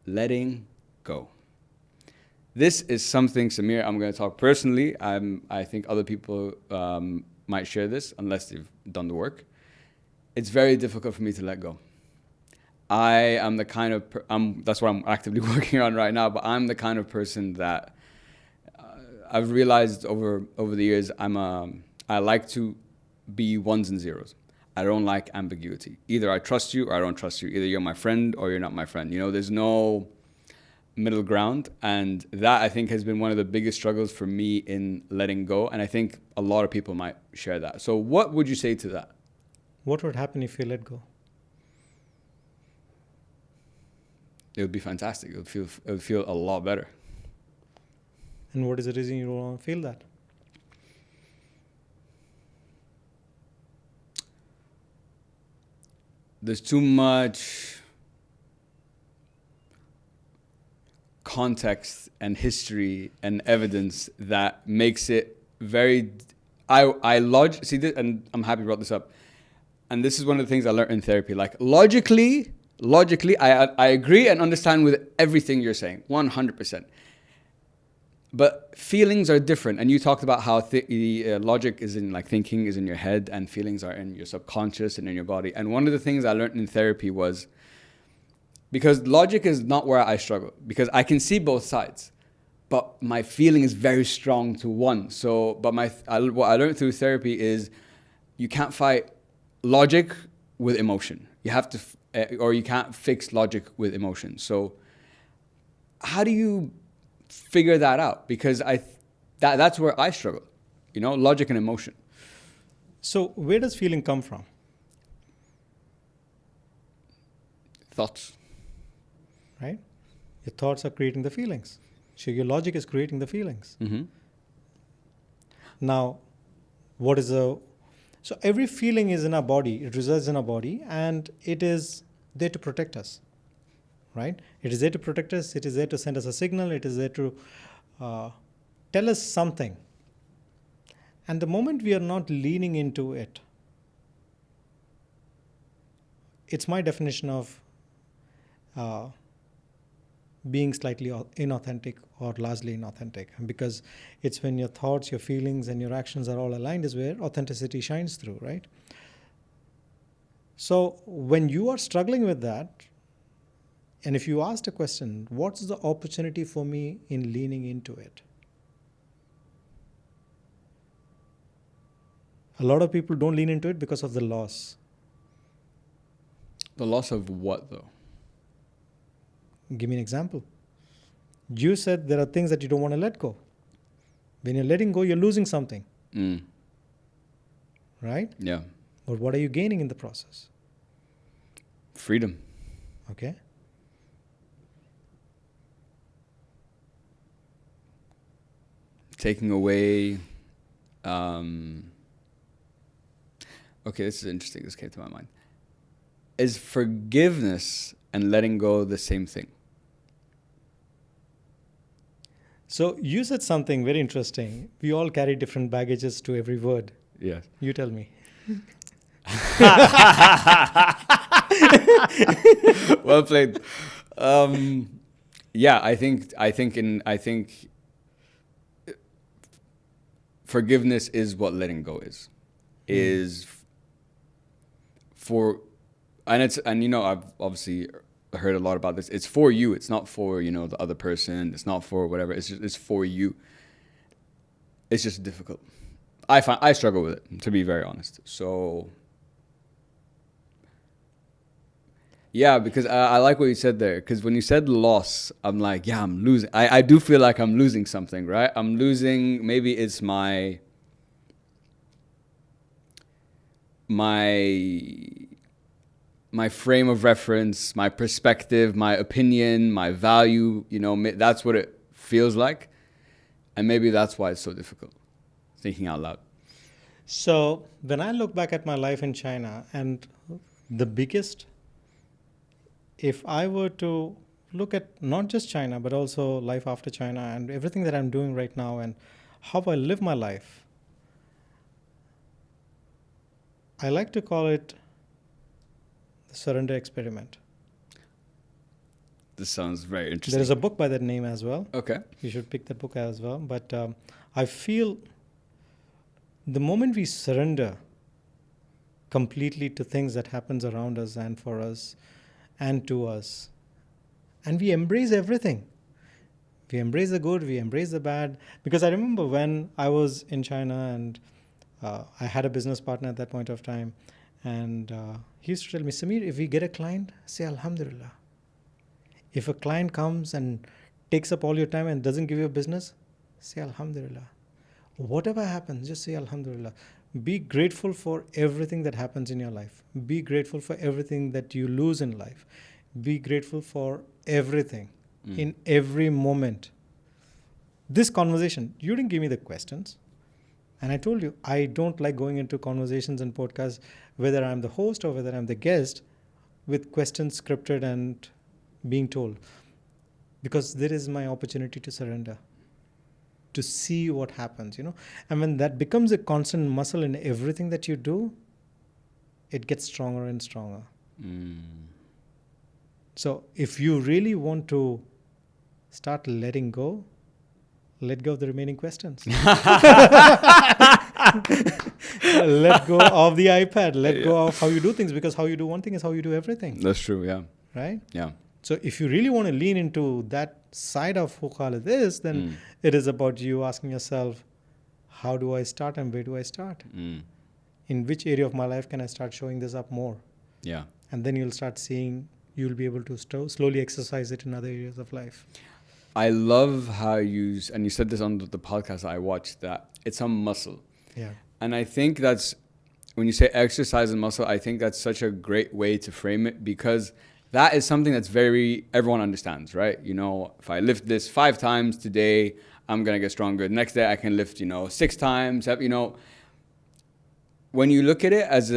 letting go. This is something, Samir, I'm going to talk personally. I think other people might share this unless they've done the work. It's very difficult for me to let go. I am the kind of, that's what I'm actively working on right now, but I'm the kind of person that I've realized over the years, I like to be ones and zeros. I don't like ambiguity. Either I trust you or I don't trust you. Either you're my friend or you're not my friend. There's no middle ground. And that, I think, has been one of the biggest struggles for me in letting go. And I think a lot of people might share that. So what would you say to that? What would happen if you let go? It would be fantastic. It would feel a lot better. And what is the reason you don't want to feel that? There's too much context and history and evidence that makes it very. See this, and I'm happy you brought this up. And this is one of the things I learned in therapy. Like logically, I agree and understand with everything you're saying, 100%. But feelings are different. And you talked about how logic is in, like, thinking is in your head and feelings are in your subconscious and in your body. And one of the things I learned in therapy was, because logic is not where I struggle, because I can see both sides, but my feeling is very strong to one. So, but what I learned through therapy is you can't fight logic with emotion. You have to, or you can't fix logic with emotion. So how do you figure that out? Because that's where I struggle, logic and emotion. So where does feeling come from? Thoughts. Right? Your thoughts are creating the feelings. So your logic is creating the feelings. Mm-hmm. Now, so every feeling is in our body, it resides in our body, and it is there to protect us. Right? It is there to protect us. It is there to send us a signal. It is there to tell us something. And the moment we are not leaning into it, it's my definition of being slightly inauthentic or largely inauthentic. Because it's when your thoughts, your feelings, and your actions are all aligned is where authenticity shines through, right? So when you are struggling with that, and if you asked a question, what's the opportunity for me in leaning into it? A lot of people don't lean into it because of the loss. The loss of what, though? Give me an example. You said there are things that you don't want to let go. When you're letting go, you're losing something, Mm. right? Yeah. But what are you gaining in the process? Freedom. Okay. Taking away. Okay, this is interesting. This came to my mind. Is forgiveness and letting go the same thing? So you said something very interesting. We all carry different baggages to every word. Yes. You tell me. Well played. Yeah, I think forgiveness is what letting go is. Is for, and you know, I've obviously heard a lot about this. It's for you. It's not for, you know, the other person. It's not for whatever. It's for you. It's just difficult. I struggle with it, to be very honest. So yeah, because I like what you said there. Because when you said loss, I'm like, yeah, I'm losing. I do feel like I'm losing something, right? I'm losing. Maybe it's my frame of reference, my perspective, my opinion, my value. You know, that's what it feels like, and maybe that's why it's so difficult. Thinking out loud. So when I look back at my life in China, and the biggest, if I were to look at not just China, but also life after China and everything that I'm doing right now and how I live my life, I like to call it the surrender experiment. This sounds very interesting. There is a book by that name as well. Okay. You should pick that book as well. But I feel the moment we surrender completely to things that happens around us and for us and to us, and we embrace everything. We embrace the good, we embrace the bad. Because I remember when I was in China and I had a business partner at that point of time, and he used to tell me, Samir, if we get a client, say Alhamdulillah. If a client comes and takes up all your time and doesn't give you a business, say Alhamdulillah. Whatever happens, just say Alhamdulillah. Be grateful for everything that happens in your life. Be grateful for everything that you lose in life. Be grateful for everything in every moment. This conversation, you didn't give me the questions. And I told you, I don't like going into conversations and podcasts, whether I'm the host or whether I'm the guest, with questions scripted and being told. Because there is my opportunity to surrender, to see what happens, you know. And when that becomes a constant muscle in everything that you do, it gets stronger and stronger. So if you really want to start letting go, let go of the remaining questions. Let go of the iPad. Let go of how you do things, because how you do one thing is how you do everything. That's true. Yeah. Right? Yeah. So if you really want to lean into that side of who Khalid is, then it is about you asking yourself, how do I start and where do I start? In which area of my life can I start showing this up more? Yeah. And then you'll start seeing, you'll be able to slowly exercise it in other areas of life. I love how you said this on the podcast I watched, that it's a muscle. Yeah. And I think that's, when you say exercise and muscle, I think that's such a great way to frame it, because that is something that's everyone understands, right? You know, if I lift this 5 times today, I'm going to get stronger. The next day I can lift, 6 times, when you look at it as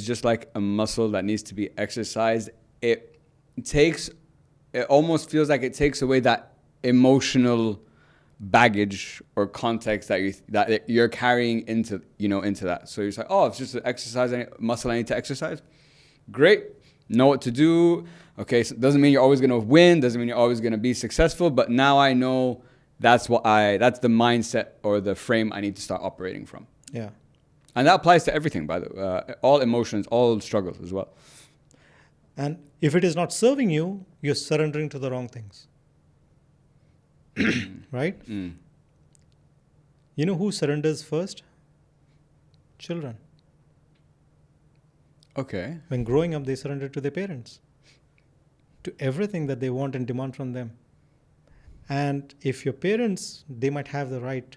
just like a muscle that needs to be exercised, it almost feels like it takes away that emotional baggage or context that you're carrying into that. So you're like, oh, it's just an exercise, muscle I need to exercise. Great, know what to do. Okay, so it doesn't mean you're always going to win, doesn't mean you're always going to be successful, but now I know that's the mindset or the frame I need to start operating from. Yeah. And that applies to everything, by the way, all emotions, all struggles as well. And if it is not serving you, you're surrendering to the wrong things. Right? You know who surrenders first? Children. Okay. When growing up, they surrender to their parents, to everything that they want and demand from them. And if your parents, they might have the right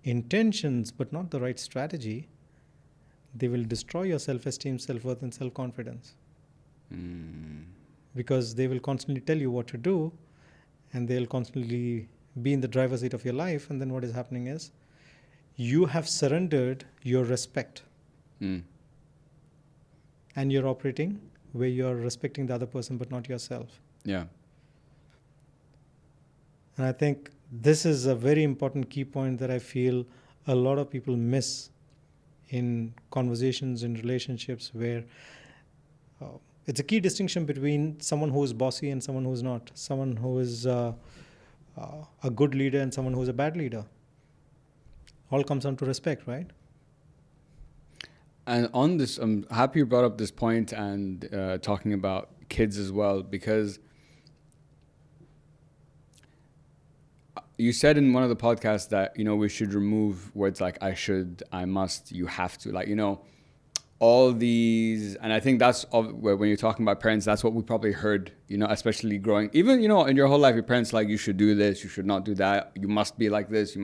intentions, but not the right strategy, they will destroy your self-esteem, self-worth, and self-confidence. Because they will constantly tell you what to do, and they'll constantly be in the driver's seat of your life. And then what is happening is you have surrendered your respect. And you're operating where you're respecting the other person, but not yourself. Yeah. And I think this is a very important key point that I feel a lot of people miss in conversations, in relationships, where it's a key distinction between someone who is bossy and someone who is not, someone who is a good leader and someone who is a bad leader. All comes down to respect, right? And on this, I'm happy you brought up this point and talking about kids as well, because you said in one of the podcasts that, we should remove words like I should, I must, you have to, all these. And I think that's when you're talking about parents, that's what we probably heard, especially growing, even, in your whole life, your parents you should do this, you should not do that, you must be like this,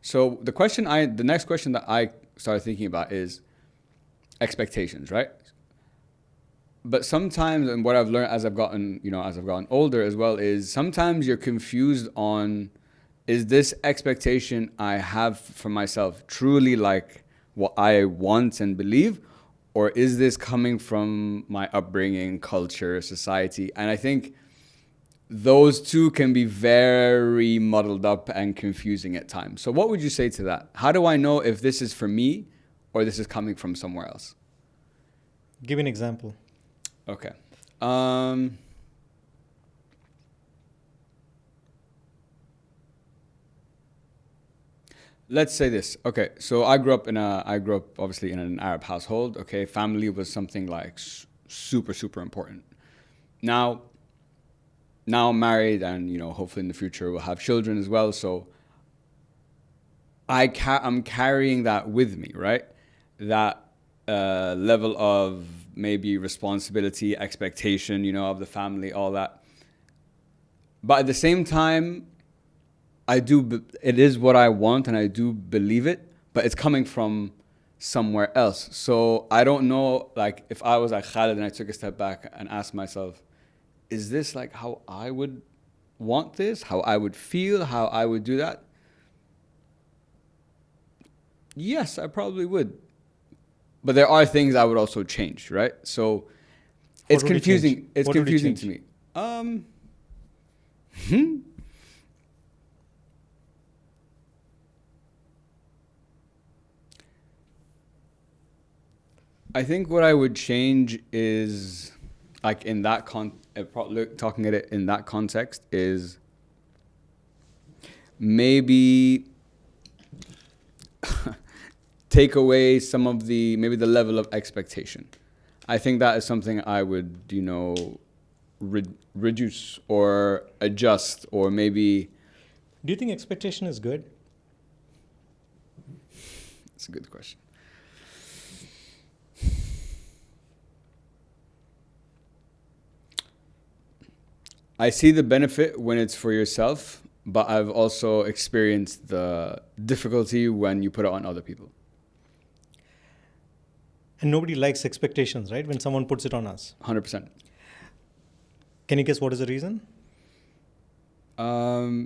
So the next question that I started thinking about is expectations, right? But sometimes, and what I've learned as I've gotten older as well, is sometimes you're confused on, is this expectation I have for myself truly what I want and believe, or is this coming from my upbringing, culture, society? And I think those two can be very muddled up and confusing at times. So what would you say to that? How do I know if this is for me or this is coming from somewhere else? Give an example. Okay. Let's say this. Okay, so I grew up obviously in an Arab household. Okay, family was something super, super important. Now I'm married, and hopefully in the future we'll have children as well. So I'm carrying that with me, right? That level of maybe responsibility, expectation, of the family, all that. But at the same time, it is what I want, and I do believe it, but it's coming from somewhere else. So I don't know, if I was like Khalid and I took a step back and asked myself, is this how I would want this, how I would feel, how I would do that? Yes, I probably would. But there are things I would also change, right? So it's confusing. It's confusing to me. I think what I would change is, in that talking at it in that context, is maybe take away some of maybe the level of expectation. I think that is something I would, reduce or adjust, or maybe. Do you think expectation is good? That's a good question. I see the benefit when it's for yourself, but I've also experienced the difficulty when you put it on other people. And nobody likes expectations, right? When someone puts it on us. 100%. Can you guess what is the reason?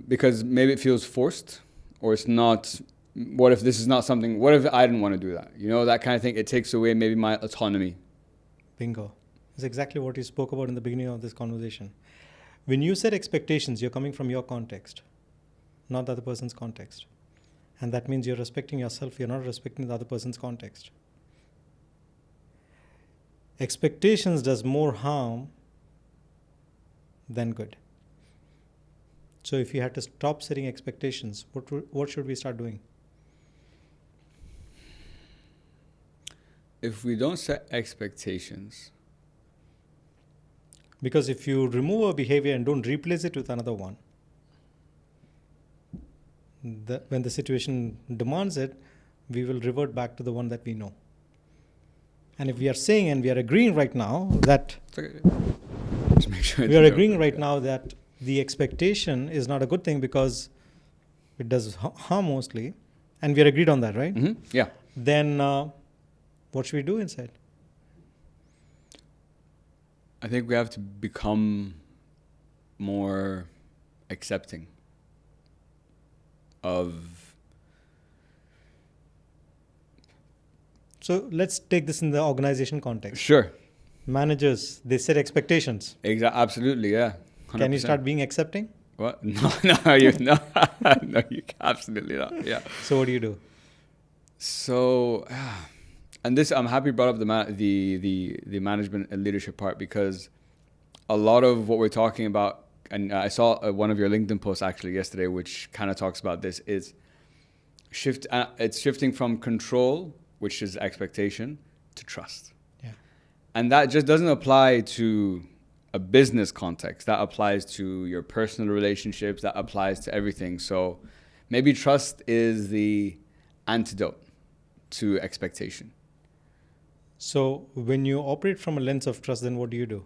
Because maybe it feels forced, or it's not. What if this is not something? What if I didn't want to do that? That kind of thing. It takes away maybe my autonomy. Bingo. That's exactly what you spoke about in the beginning of this conversation. When you set expectations, you're coming from your context, not the other person's context. And that means you're respecting yourself, you're not respecting the other person's context. Expectations does more harm than good. So if you had to stop setting expectations, what should we start doing? If we don't set expectations. Because if you remove a behavior and don't replace it with another one, when the situation demands it, we will revert back to the one that we know. And if we are saying and we are agreeing right now that Just make sure we are agreeing right now that the expectation is not a good thing because it does harm mostly, and we are agreed on that, right? Yeah. Then what should we do instead? I think we have to become more accepting of. So let's take this in the organization context. Sure. Managers, they set expectations. Absolutely, yeah. 100%. Can you start being accepting? What? No, no, you absolutely not. Yeah. So what do you do? So, and this, I'm happy you brought up the management and leadership part, because a lot of what we're talking about, and I saw one of your LinkedIn posts actually yesterday, which kind of talks about this, is it's shifting from control, which is expectation, to trust. Yeah. And that just doesn't apply to a business context. That applies to your personal relationships. That applies to everything. So maybe trust is the antidote to expectation. So when you operate from a lens of trust, then what do you do?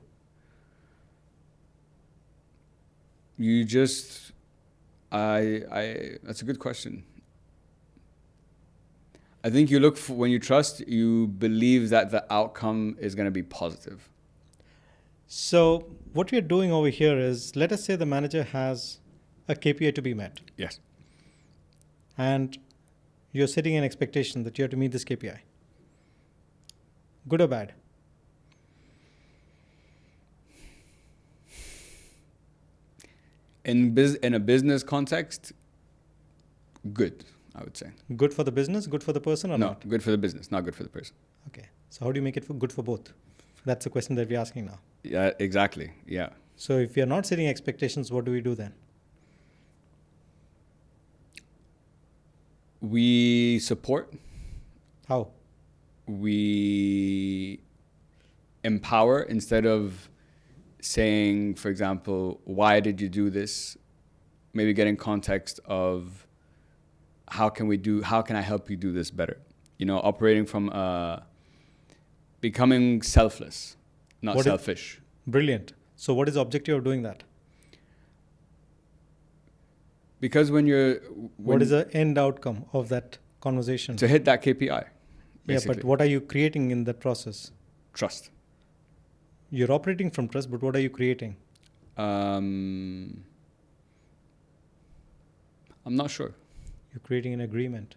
You just, that's a good question. I think you look for, when you trust, you believe that the outcome is going to be positive. So what we are doing over here is, let us say the manager has a KPI to be met. Yes. And you're setting an expectation that you have to meet this KPI. Good or bad? In a business context, good, I would say. Good for the business, good for the person or not? No, good for the business, not good for the person. Okay. So how do you make it good for both? That's the question that we're asking now. Yeah, exactly. Yeah. So if we are not setting expectations, what do we do then? We support. How? We empower instead of saying, for example, why did you do this? Maybe get in context of how can I help you do this better? You know, operating from becoming selfless, not selfish. Brilliant. So what is the objective of doing that? Because what is the end outcome of that conversation? To hit that KPI. Basically. Yeah, but what are you creating in that process? Trust. You're operating from trust, but what are you creating? I'm not sure. You're creating an agreement.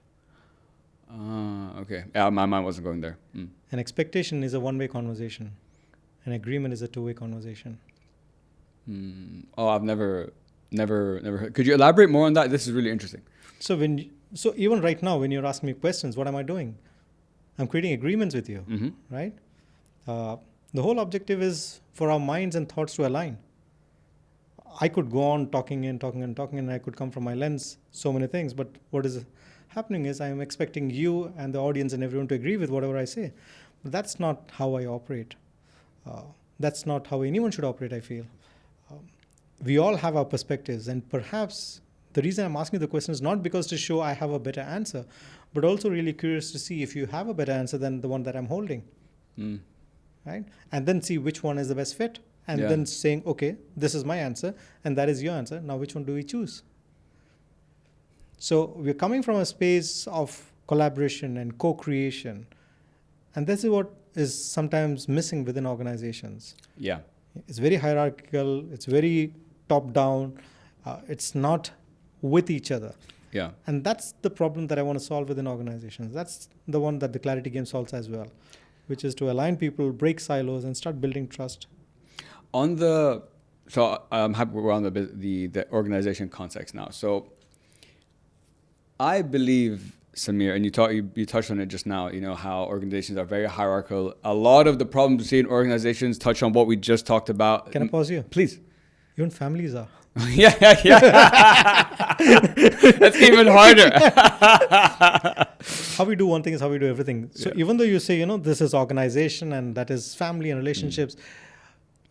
Okay. Yeah, my mind wasn't going there. An expectation is a one-way conversation. An agreement is a two-way conversation. Oh, I've never heard. Could you elaborate more on that? This is really interesting. So even right now, when you're asking me questions, what am I doing? I'm creating agreements with you, right? The whole objective is for our minds and thoughts to align. I could go on talking, and I could come from my lens, so many things. But what is happening is I am expecting you and the audience and everyone to agree with whatever I say. But that's not how I operate. That's not how anyone should operate, I feel. We all have our perspectives, and perhaps the reason I'm asking the question is not because to show I have a better answer, but also really curious to see if you have a better answer than the one that I'm holding. Right? And then see which one is the best fit. And then saying, okay, this is my answer and that is your answer. Now, which one do we choose? So we're coming from a space of collaboration and co-creation. And this is what is sometimes missing within organizations. Yeah. It's very hierarchical. It's very top-down. It's not with each other. Yeah. And that's the problem that I want to solve within organizations. That's the one that the Clarity Game solves as well, which is to align people, break silos, and start building trust. So I'm happy we're on the organization context now. So I believe, Samir, and you touched on it just now, you know, how organizations are very hierarchical. A lot of the problems we see in organizations touch on what we just talked about. Can I pause you? Please. Even families are. yeah. That's even harder. How we do one thing is how we do everything. So even though you say, you know, this is organization and that is family and relationships,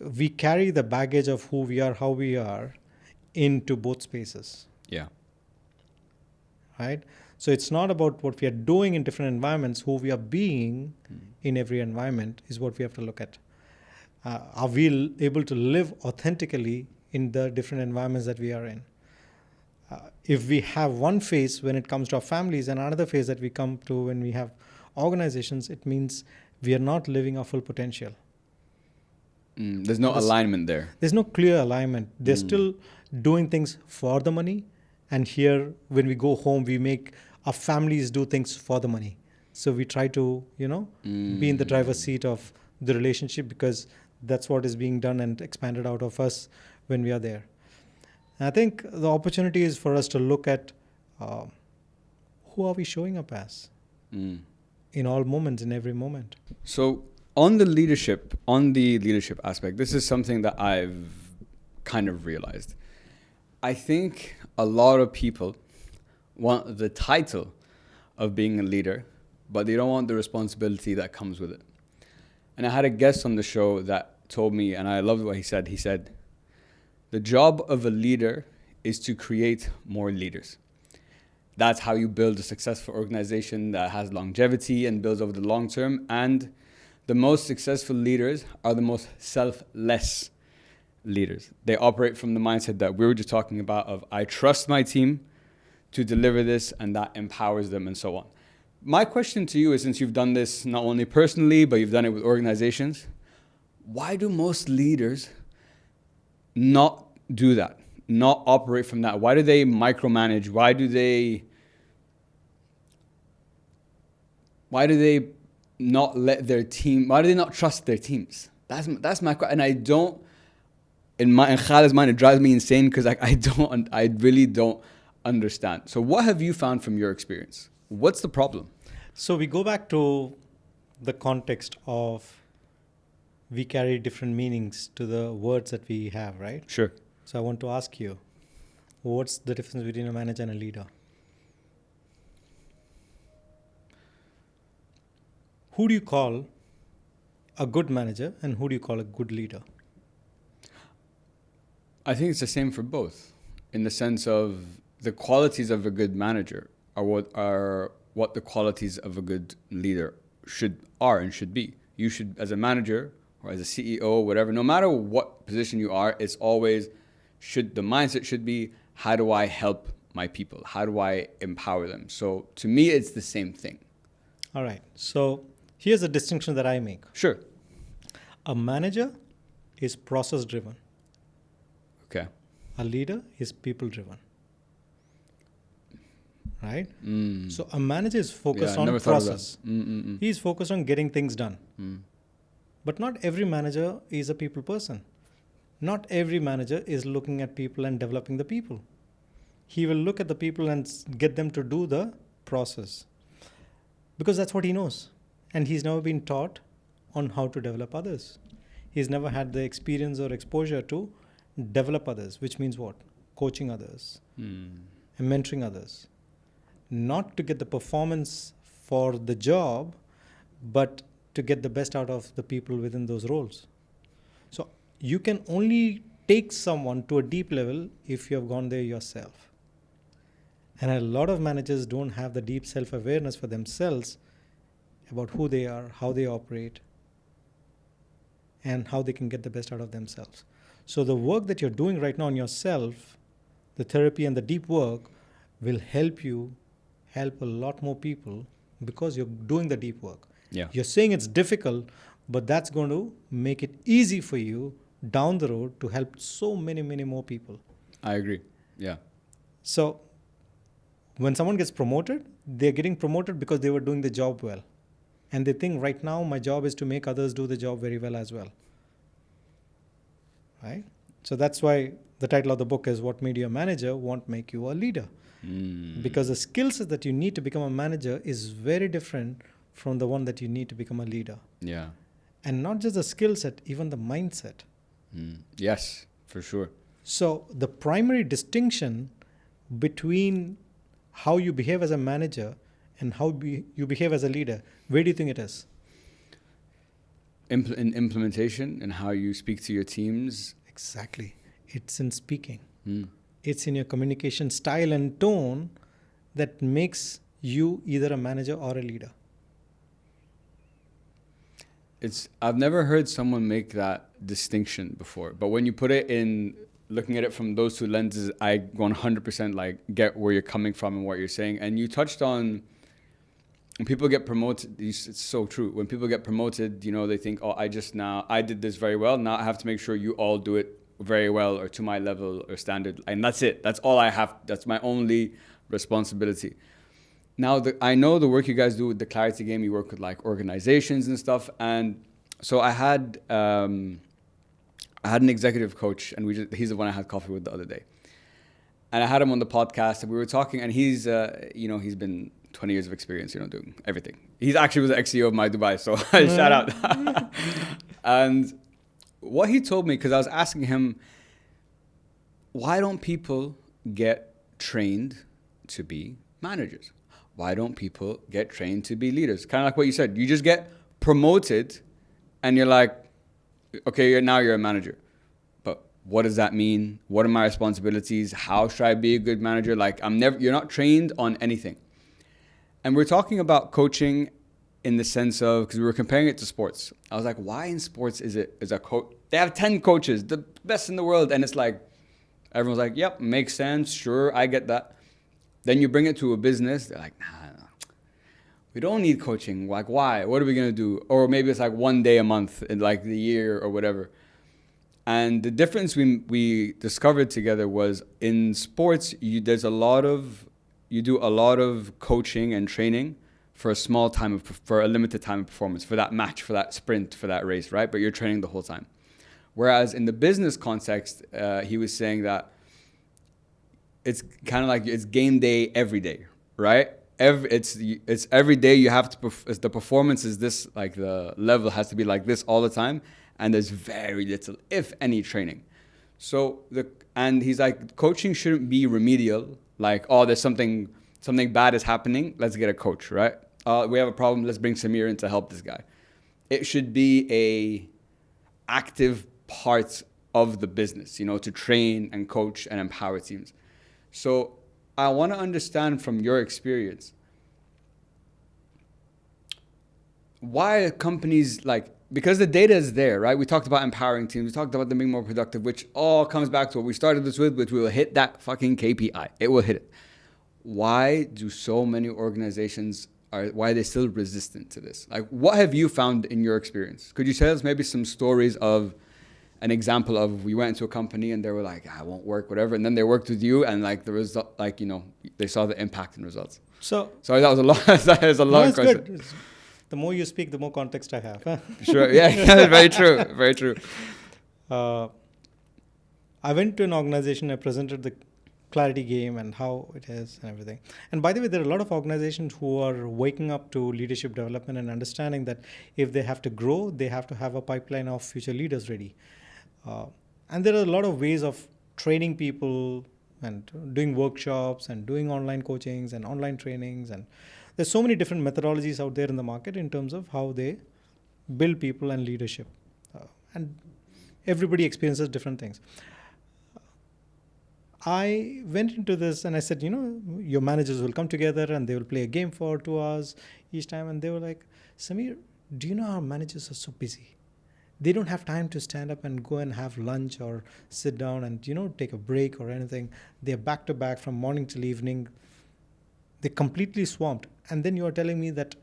we carry the baggage of who we are, how we are into both spaces. Yeah. right? So it's not about what we are doing in different environments, who we are being in every environment is what we have to look at. Are we able to live authentically in the different environments that we are in? If we have one phase when it comes to our families and another phase that we come to when we have organizations, it means we are not living our full potential. There's no alignment there. There's no clear alignment. They're still doing things for the money. And here, when we go home, we make our families do things for the money. So we try to, be in the driver's seat of the relationship because that's what is being done and expanded out of us when we are there. And I think the opportunity is for us to look at who are we showing up as in all moments, in every moment. So on the leadership aspect, this is something that I've kind of realized. I think a lot of people want the title of being a leader, but they don't want the responsibility that comes with it. And I had a guest on the show that told me, and I loved what he said. He said, the job of a leader is to create more leaders. That's how you build a successful organization that has longevity and builds over the long term. And the most successful leaders are the most selfless leaders. They operate from the mindset that we were just talking about of I trust my team to deliver this, and that empowers them and so on. My question to you is, since you've done this not only personally, but you've done it with organizations, why do most leaders not do that, not operate from that? Why do they micromanage? Why do they not let their team, why do they not trust their teams? That's my question. And I don't, in Khalid's mind, it drives me insane because I really don't understand. So what have you found from your experience? What's the problem? So we go back to the context of we carry different meanings to the words that we have, right? Sure. So I want to ask you, what's the difference between a manager and a leader? Who do you call a good manager and who do you call a good leader? I think it's the same for both, in the sense of the qualities of a good manager are what the qualities of a good leader should be. You should, as a manager or as a CEO, whatever, no matter what position you are, it's always the mindset should be, how do I help my people? How do I empower them? So to me, it's the same thing. All right. So here's a distinction that I make. Sure. A manager is process driven. Okay. A leader is people driven. Right? So a manager is focused on process. He's focused on getting things done. But not every manager is a people person. Not every manager is looking at people and developing the people. He will look at the people and get them to do the process. Because that's what he knows. And he's never been taught on how to develop others. He's never had the experience or exposure to develop others, which means what? Coaching others and mentoring others. Not to get the performance for the job, but to get the best out of the people within those roles. So you can only take someone to a deep level if you have gone there yourself. And a lot of managers don't have the deep self-awareness for themselves about who they are, how they operate, and how they can get the best out of themselves. So the work that you're doing right now on yourself, the therapy and the deep work, will help you help a lot more people because you're doing the deep work. Yeah. You're saying it's difficult, but that's going to make it easy for you down the road to help so many, many more people. I agree. Yeah. So when someone gets promoted, they're getting promoted because they were doing the job well. And they think right now my job is to make others do the job very well as well. Right? So that's why the title of the book is What Made You a Manager Won't Make You a Leader. Because the skill set that you need to become a manager is very different from the one that you need to become a leader. Yeah. And not just the skill set, even the mindset. Yes, for sure. So the primary distinction between how you behave as a manager and how you behave as a leader, where do you think it is? In implementation and how you speak to your teams. Exactly. It's in speaking. It's in your communication style and tone that makes you either a manager or a leader? I've never heard someone make that distinction before, but when you put it in, looking at it from those two lenses, I 100% like get where you're coming from and what you're saying. And you touched on when people get promoted, it's so true. When people get promoted, you know, they think, oh, I did this very well. Now I have to make sure you all do it very well or to my level or standard. And that's it. That's all I have. That's my only responsibility. Now, I know the work you guys do with the Clarity Game, you work with like organizations and stuff. And so I had an executive coach, and he's the one I had coffee with the other day. And I had him on the podcast, and we were talking, and he's been 20 years of experience, doing everything. He's actually was the ex-CEO of My Dubai, so shout out. And what he told me, because I was asking him, why don't people get trained to be managers? Why don't people get trained to be leaders? Kind of like what you said. You just get promoted and you're like, okay, now you're a manager. But what does that mean? What are my responsibilities? How should I be a good manager? Like you're not trained on anything. And we're talking about coaching in the sense of, because we were comparing it to sports. I was like, why in sports is a coach? They have 10 coaches, the best in the world. And it's like, everyone's like, yep, makes sense. Sure, I get that. Then you bring it to a business, they're like, nah, we don't need coaching. Like, why? What are we going to do? Or maybe it's like one day a month in like the year or whatever. And the difference we discovered together was in sports, you do a lot of coaching and training for a limited time of performance, for that match, for that sprint, for that race, right? But you're training the whole time. Whereas in the business context, he was saying that it's kind of like it's game day every day, right? It's every day you have to, the performance is this, like the level has to be like this all the time. And there's very little, if any, training. So and he's like, coaching shouldn't be remedial. Like, oh, there's something bad is happening. Let's get a coach, right? We have a problem. Let's bring Samir in to help this guy. It should be a active part of the business, to train and coach and empower teams. So I want to understand from your experience, why companies because the data is there, right? We talked about empowering teams. We talked about them being more productive, which all comes back to what we started this with, which we will hit that fucking KPI. It will hit it. Why do so many organizations, why are they still resistant to this? Like, what have you found in your experience? Could you tell us maybe some stories of an example of, we went into a company and they were like, I won't work, whatever. And then they worked with you and the result, they saw the impact and results. So sorry, that was a long question. Good. The more you speak, the more context I have. Sure. Yeah. Very true. Very true. I went to an organization. I presented the Clarity Game and how it is and everything. And by the way, there are a lot of organizations who are waking up to leadership development and understanding that if they have to grow, they have to have a pipeline of future leaders ready. And there are a lot of ways of training people and doing workshops and doing online coachings and online trainings. And there's so many different methodologies out there in the market in terms of how they build people and leadership. And everybody experiences different things. I went into this and I said, your managers will come together and they will play a game for 2 hours each time. And they were like, Samir, do you know our managers are so busy? They don't have time to stand up and go and have lunch or sit down and, take a break or anything. They're back to back from morning till evening. They're completely swamped. And then you are telling me that,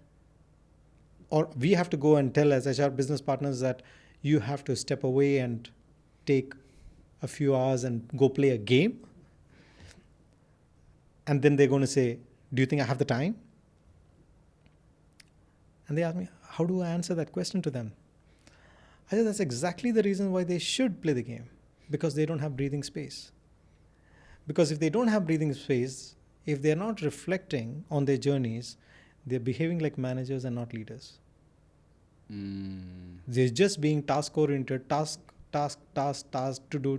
or we have to go and tell as HR business partners that you have to step away and take a few hours and go play a game. And then they're going to say, do you think I have the time? And they ask me, how do I answer that question to them? I said, that's exactly the reason why they should play the game, because they don't have breathing space. Because if they don't have breathing space, if they're not reflecting on their journeys, they're behaving like managers and not leaders. They're just being task-oriented, task, to do.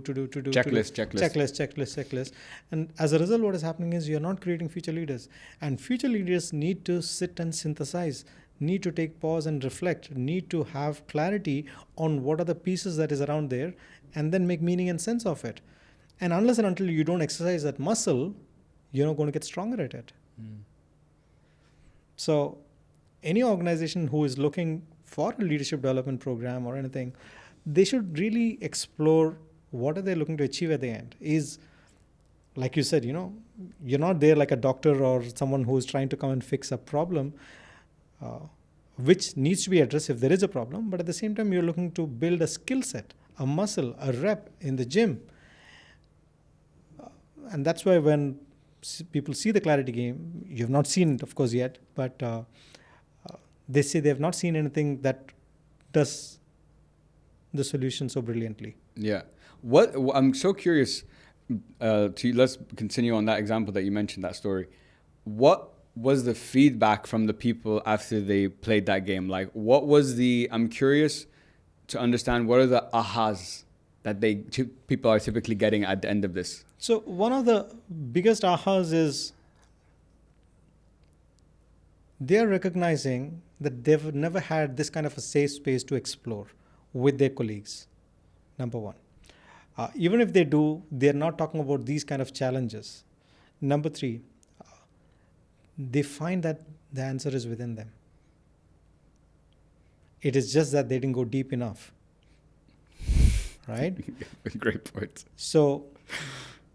Checklist. And as a result, what is happening is you're not creating future leaders. And future leaders need to sit and synthesize, need to take pause and reflect, need to have clarity on what are the pieces that is around there, and then make meaning and sense of it. And unless and until you don't exercise that muscle, you're not going to get stronger at it. So any organization who is looking for a leadership development program or anything, they should really explore what are they looking to achieve at the end. Is, like you said, you're not there like a doctor or someone who's trying to come and fix a problem, uh, which needs to be addressed if there is a problem. But at the same time, you're looking to build a skill set, a muscle, a rep in the gym. And that's why when people see the Clarity Game, you've not seen it, of course, yet, but they say they have not seen anything that does the solution so brilliantly. Yeah. I'm so curious. Let's continue on that example that you mentioned, that story. What was the feedback from the people after they played that game? Like, I'm curious to understand what are the ahas that people are typically getting at the end of this. So one of the biggest ahas is they're recognizing that they've never had this kind of a safe space to explore with their colleagues, number one. Even if they do, they're not talking about these kind of challenges. Number three, they find that the answer is within them. It is just that they didn't go deep enough. Right? Great point. So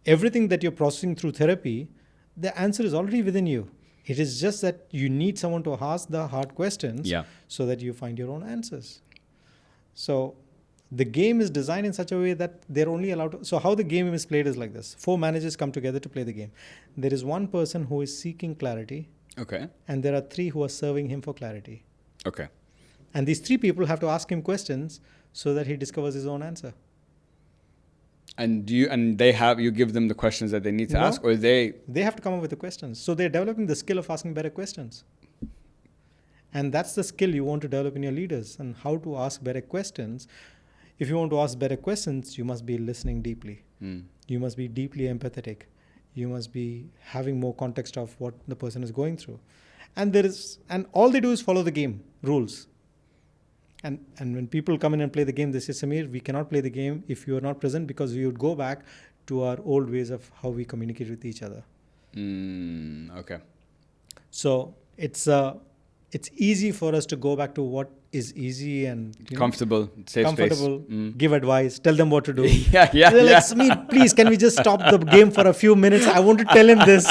everything that you're processing through therapy, the answer is already within you. It is just that you need someone to ask the hard questions so that you find your own answers. So the game is designed in such a way that they're only allowed to. So how the game is played is like this. 4 managers come together to play the game. There is one person who is seeking clarity. Okay. And there are 3 who are serving him for clarity. Okay. And these 3 people have to ask him questions so that he discovers his own answer. And you give them the questions that they need to ask, or they have to come up with the questions. So they're developing the skill of asking better questions. And that's the skill you want to develop in your leaders, and how to ask better questions. If you want to ask better questions, you must be listening deeply. You must be deeply empathetic. You must be having more context of what the person is going through. And all they do is follow the game rules. And when people come in and play the game, they say, Samir, we cannot play the game if you are not present, because we would go back to our old ways of how we communicate with each other. Okay. So it's easy for us to go back to what is easy and comfortable, safe comfortable, space. Give advice, tell them what to do. Yeah. They're like, Samir, please, can we just stop the game for a few minutes? I want to tell him this,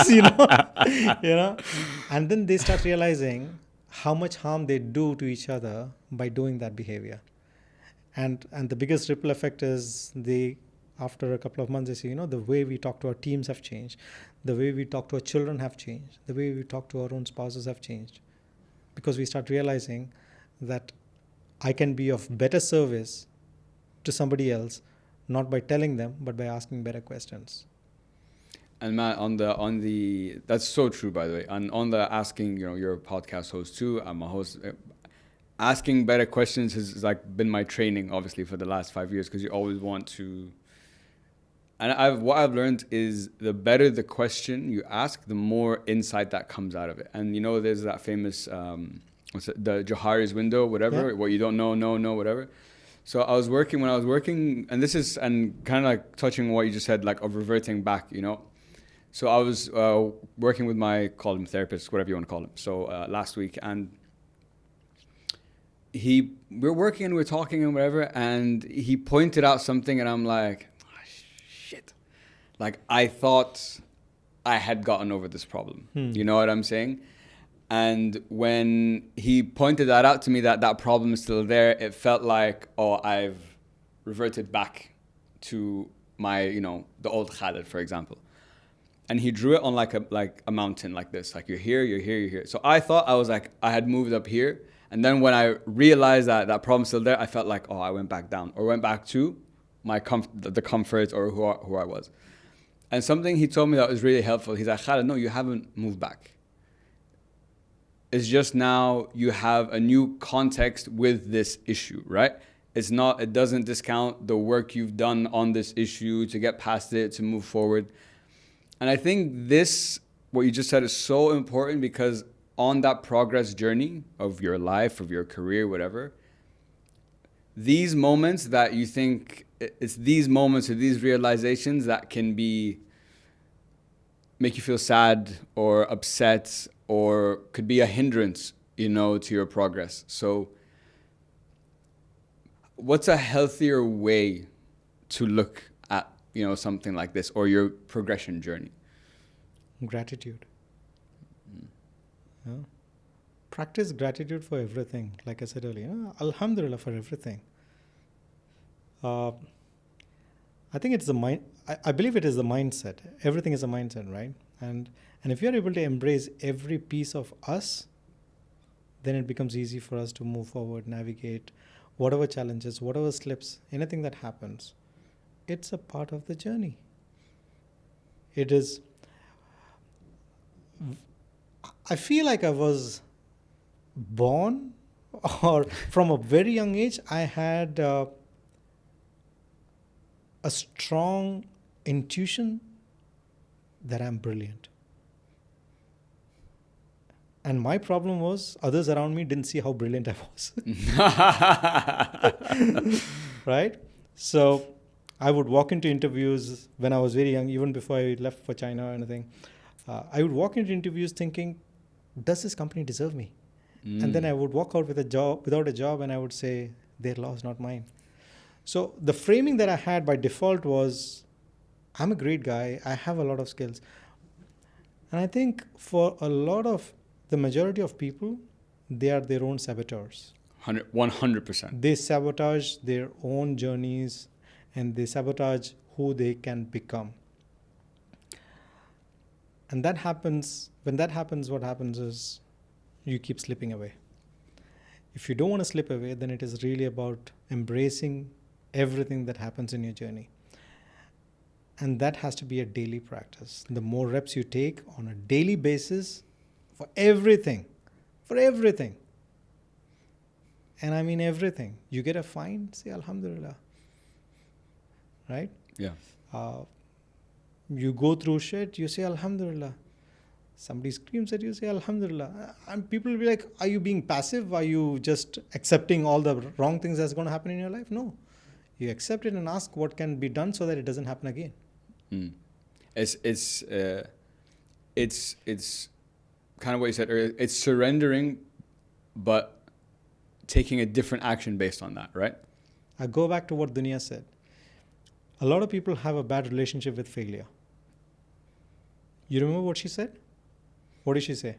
And then they start realizing how much harm they do to each other by doing that behavior. And the biggest ripple effect is after a couple of months, they say, the way we talk to our teams have changed. The way we talk to our children have changed. The way we talk to our own spouses have changed. Because we start realizing that I can be of better service to somebody else, not by telling them, but by asking better questions. And Matt, on the that's so true, by the way. And on the asking, you're a podcast host too. I'm a host. Asking better questions has been my training, obviously, for the last 5 years, because you always want to. And what I've learned is the better the question you ask, the more insight that comes out of it. And there's that famous the Johari's window, whatever. What you don't know, whatever. So when I was working, and this is kind of touching on what you just said, of reverting back, So I was working with call him therapist, whatever you want to call him. So last week, and we're working and we're talking and whatever, and he pointed out something, and I'm like, oh, shit. I thought I had gotten over this problem. You know what I'm saying? And when he pointed that out to me, that problem is still there, it felt like, I've reverted back to my, the old Khaled, for example. And he drew it on a mountain like this. You're here, you're here, you're here. So I thought I had moved up here. And then when I realized that problem's still there, I felt like, I went back down, or went back to my the comfort, or who I was. And something he told me that was really helpful. He's like, Khaled, no, you haven't moved back. It's just now you have a new context with this issue, right? It doesn't discount the work you've done on this issue to get past it, to move forward. And I think what you just said is so important, because on that progress journey of your life, of your career, whatever, these moments that you think, it's these moments or these realizations that can be make you feel sad or upset or could be a hindrance, to your progress. So what's a healthier way to look at, something like this or your progression journey? Gratitude. Yeah. Practice gratitude for everything. Like I said earlier, Alhamdulillah for everything. I think it's the mind. I believe it is the mindset. Everything is a mindset, right? And if you are able to embrace every piece of us, then it becomes easy for us to move forward, navigate whatever challenges, whatever slips, anything that happens. It's a part of the journey. It is. I feel like I was born, or from a very young age, I had a strong intuition that I'm brilliant. And my problem was others around me didn't see how brilliant I was. Right? So I would walk into interviews when I was very young, even before I left for China or anything. I would walk into interviews thinking, does this company deserve me? And then I would walk out with a job, without a job, and I would say, their loss, not mine. So the framing that I had by default was, I'm a great guy, I have a lot of skills. And I think for a lot of the majority of people, they are their own saboteurs. 100%. They sabotage their own journeys and they sabotage who they can become. And that happens, when that happens, what happens is you keep slipping away. If you don't want to slip away, then it is really about embracing everything that happens in your journey. And that has to be a daily practice. The more reps you take on a daily basis for everything, and I mean everything. You get a fine, say Alhamdulillah. Right? Yeah. You go through shit, you say Alhamdulillah. Somebody screams at you, say Alhamdulillah. And people will be like, are you being passive? Are you just accepting all the wrong things that's going to happen in your life? No. You accept it and ask what can be done so that it doesn't happen again. It's kind of what you said earlier. It's surrendering, but taking a different action based on that, right? I go back to what Dunya said. A lot of people have a bad relationship with failure. You remember what she said? What did she say?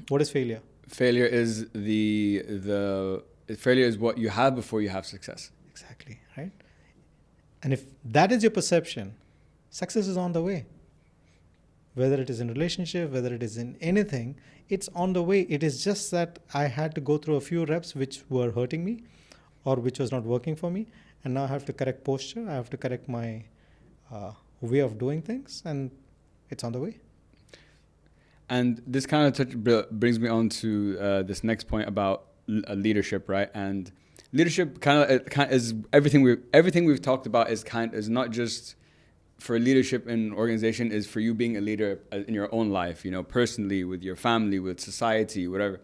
What is failure? Failure is failure is what you have before you have success. Exactly, right? And if that is your perception, success is on the way. Whether it is in relationship, whether it is in anything, it's on the way. It is just that I had to go through a few reps which were hurting me or which was not working for me. And now I have to correct posture. I have to correct my way of doing things. And it's on the way. And this kind of brings me on to this next point about leadership, right? And leadership kind of is everything we've talked about is not just for leadership in an organization, is for you being a leader in your own life, personally, with your family, with society, whatever.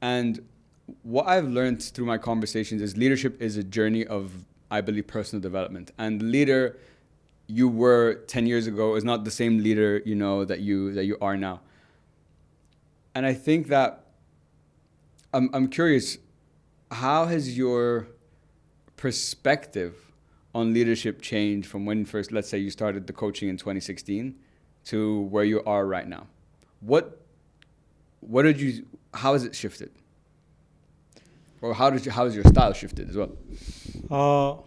And what I've learned through my conversations is leadership is a journey of, I believe, personal development. And the leader you were 10 years ago is not the same leader, that you are now. And I think that I'm curious, how has your perspective on leadership changed from when first, let's say, you started the coaching in 2016 to where you are right now? How has it shifted? Or how has your style shifted as well?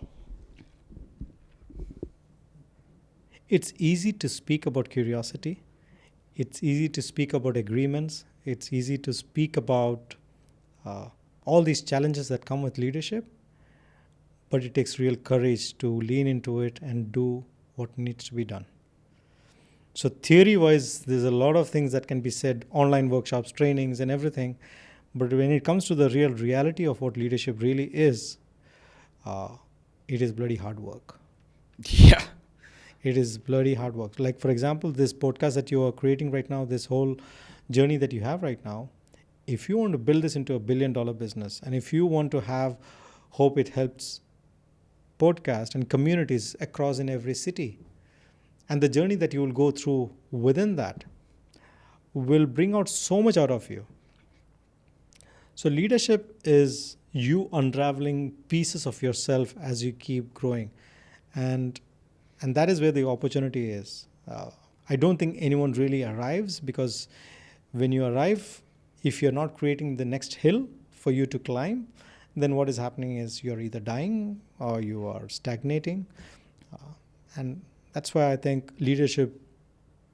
It's easy to speak about curiosity. It's easy to speak about agreements. It's easy to speak about all these challenges that come with leadership. But it takes real courage to lean into it and do what needs to be done. So theory-wise, there's a lot of things that can be said, online workshops, trainings, and everything. But when it comes to the real reality of what leadership really is, it is bloody hard work. Yeah. It is bloody hard work. Like, for example, this podcast that you are creating right now, this whole journey that you have right now, if you want to build this into $1 billion business, and if you want to have hope it helps podcast and communities across in every city, And the journey that you will go through within that will bring out so much out of you. So leadership is you unraveling pieces of yourself as you keep growing. And that is where the opportunity is. I don't think anyone really arrives, because when you arrive, if you're not creating the next hill for you to climb, then what is happening is you're either dying or you are stagnating. And that's why I think leadership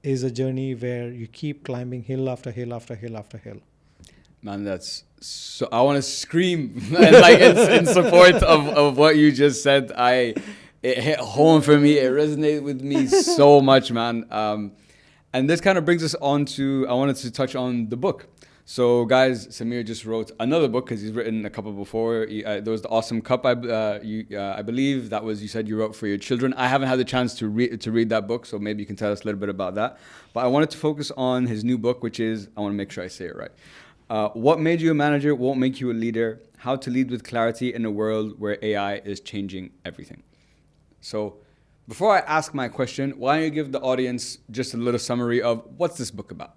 is a journey where you keep climbing hill after hill after hill after hill. Man, that's so. I want to scream and like in support of what you just said. It hit home for me. It resonated with me so much, man. And this kind of brings us on to, I wanted to touch on the book. So, guys, Samir just wrote another book because he's written a couple before. There was the Awesome Cup. I believe that was, you said you wrote for your children. I haven't had the chance to read that book, so maybe you can tell us a little bit about that. But I wanted to focus on his new book, which is, I want to make sure I say it right. What made you a manager won't make you a leader. How to lead with clarity in a world where AI is changing everything. So, before I ask my question, why don't you give the audience just a little summary of what's this book about?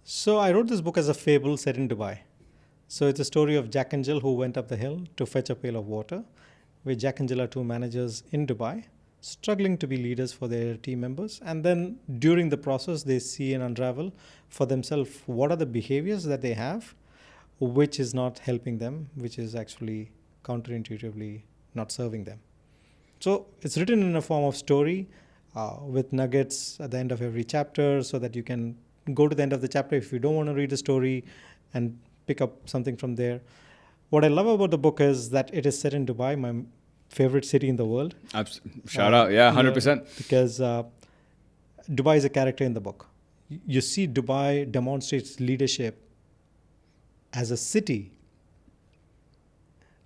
So I wrote this book as a fable set in Dubai. So it's a story of Jack and Jill who went up the hill to fetch a pail of water, where Jack and Jill are two managers in Dubai, struggling to be leaders for their team members. And then during the process, they see and unravel for themselves what are the behaviors that they have, which is not helping them, which is actually counterintuitively not serving them. So it's written in a form of story with nuggets at the end of every chapter, so that you can go to the end of the chapter if you don't want to read the story and pick up something from there. What I love about the book is that it is set in Dubai, my favorite city in the world. Shout out, yeah, 100%. Because Dubai is a character in the book. You see Dubai demonstrates leadership as a city.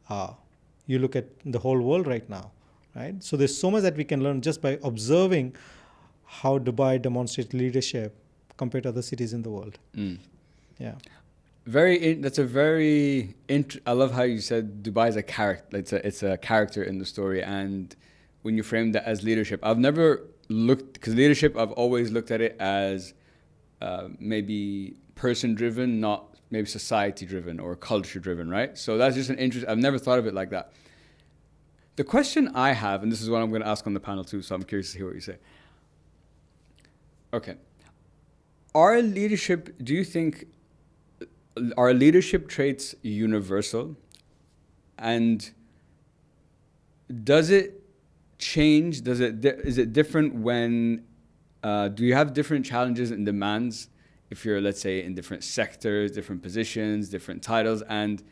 You look at the whole world right now. Right? So there's so much that we can learn just by observing how Dubai demonstrates leadership compared to other cities in the world. Yeah. That's a very. I love how you said Dubai is a character. It's a character in the story, and when you frame that as leadership, I've never looked, because leadership, I've always looked at it as maybe person driven, not maybe society driven or culture driven, right? So that's just an interest. I've never thought of it like that. The question I have, and this is what I'm going to ask on the panel too, so I'm curious to hear what you say. Okay. Do you think, are leadership traits universal? And does it change? Is it different when, do you have different challenges and demands if you're, let's say, in different sectors, different positions, different titles? And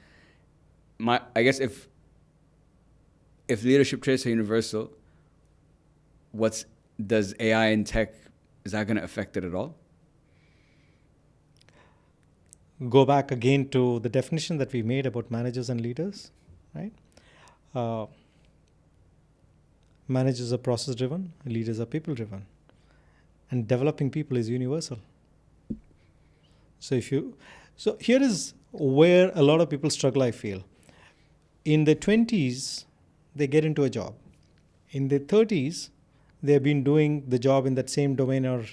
I guess if leadership traits are universal, does AI and tech, is that going to affect it at all? Go back again to the definition that we made about managers and leaders, right? Managers are process driven, leaders are people driven, and developing people is universal. So here is where a lot of people struggle, I feel. In their 20s, they get into a job. In their 30s, they've been doing the job in that same domain or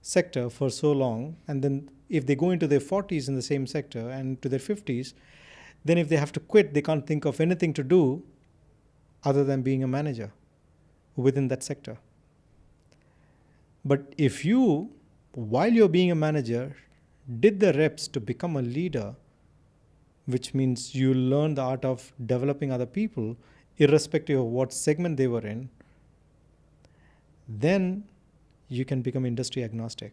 sector for so long. And then if they go into their 40s in the same sector and to their 50s, then if they have to quit, they can't think of anything to do other than being a manager within that sector. But if you, while you're being a manager, did the reps to become a leader, which means you learn the art of developing other people, irrespective of what segment they were in, then you can become industry agnostic.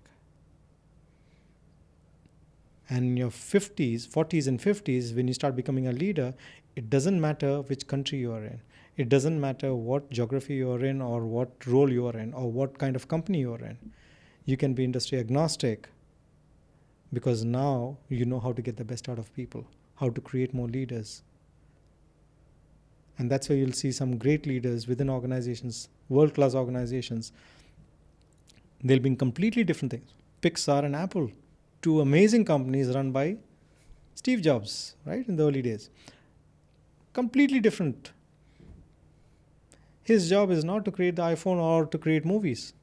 And in your 40s and 50s, when you start becoming a leader, it doesn't matter which country you are in. It doesn't matter what geography you are in or what role you are in or what kind of company you are in. You can be industry agnostic because now you know how to get the best out of people, how to create more leaders. And that's why you'll see some great leaders within organizations, world-class organizations. They'll be in completely different things. Pixar and Apple, two amazing companies run by Steve Jobs, right, in the early days. Completely different. His job is not to create the iPhone or to create movies.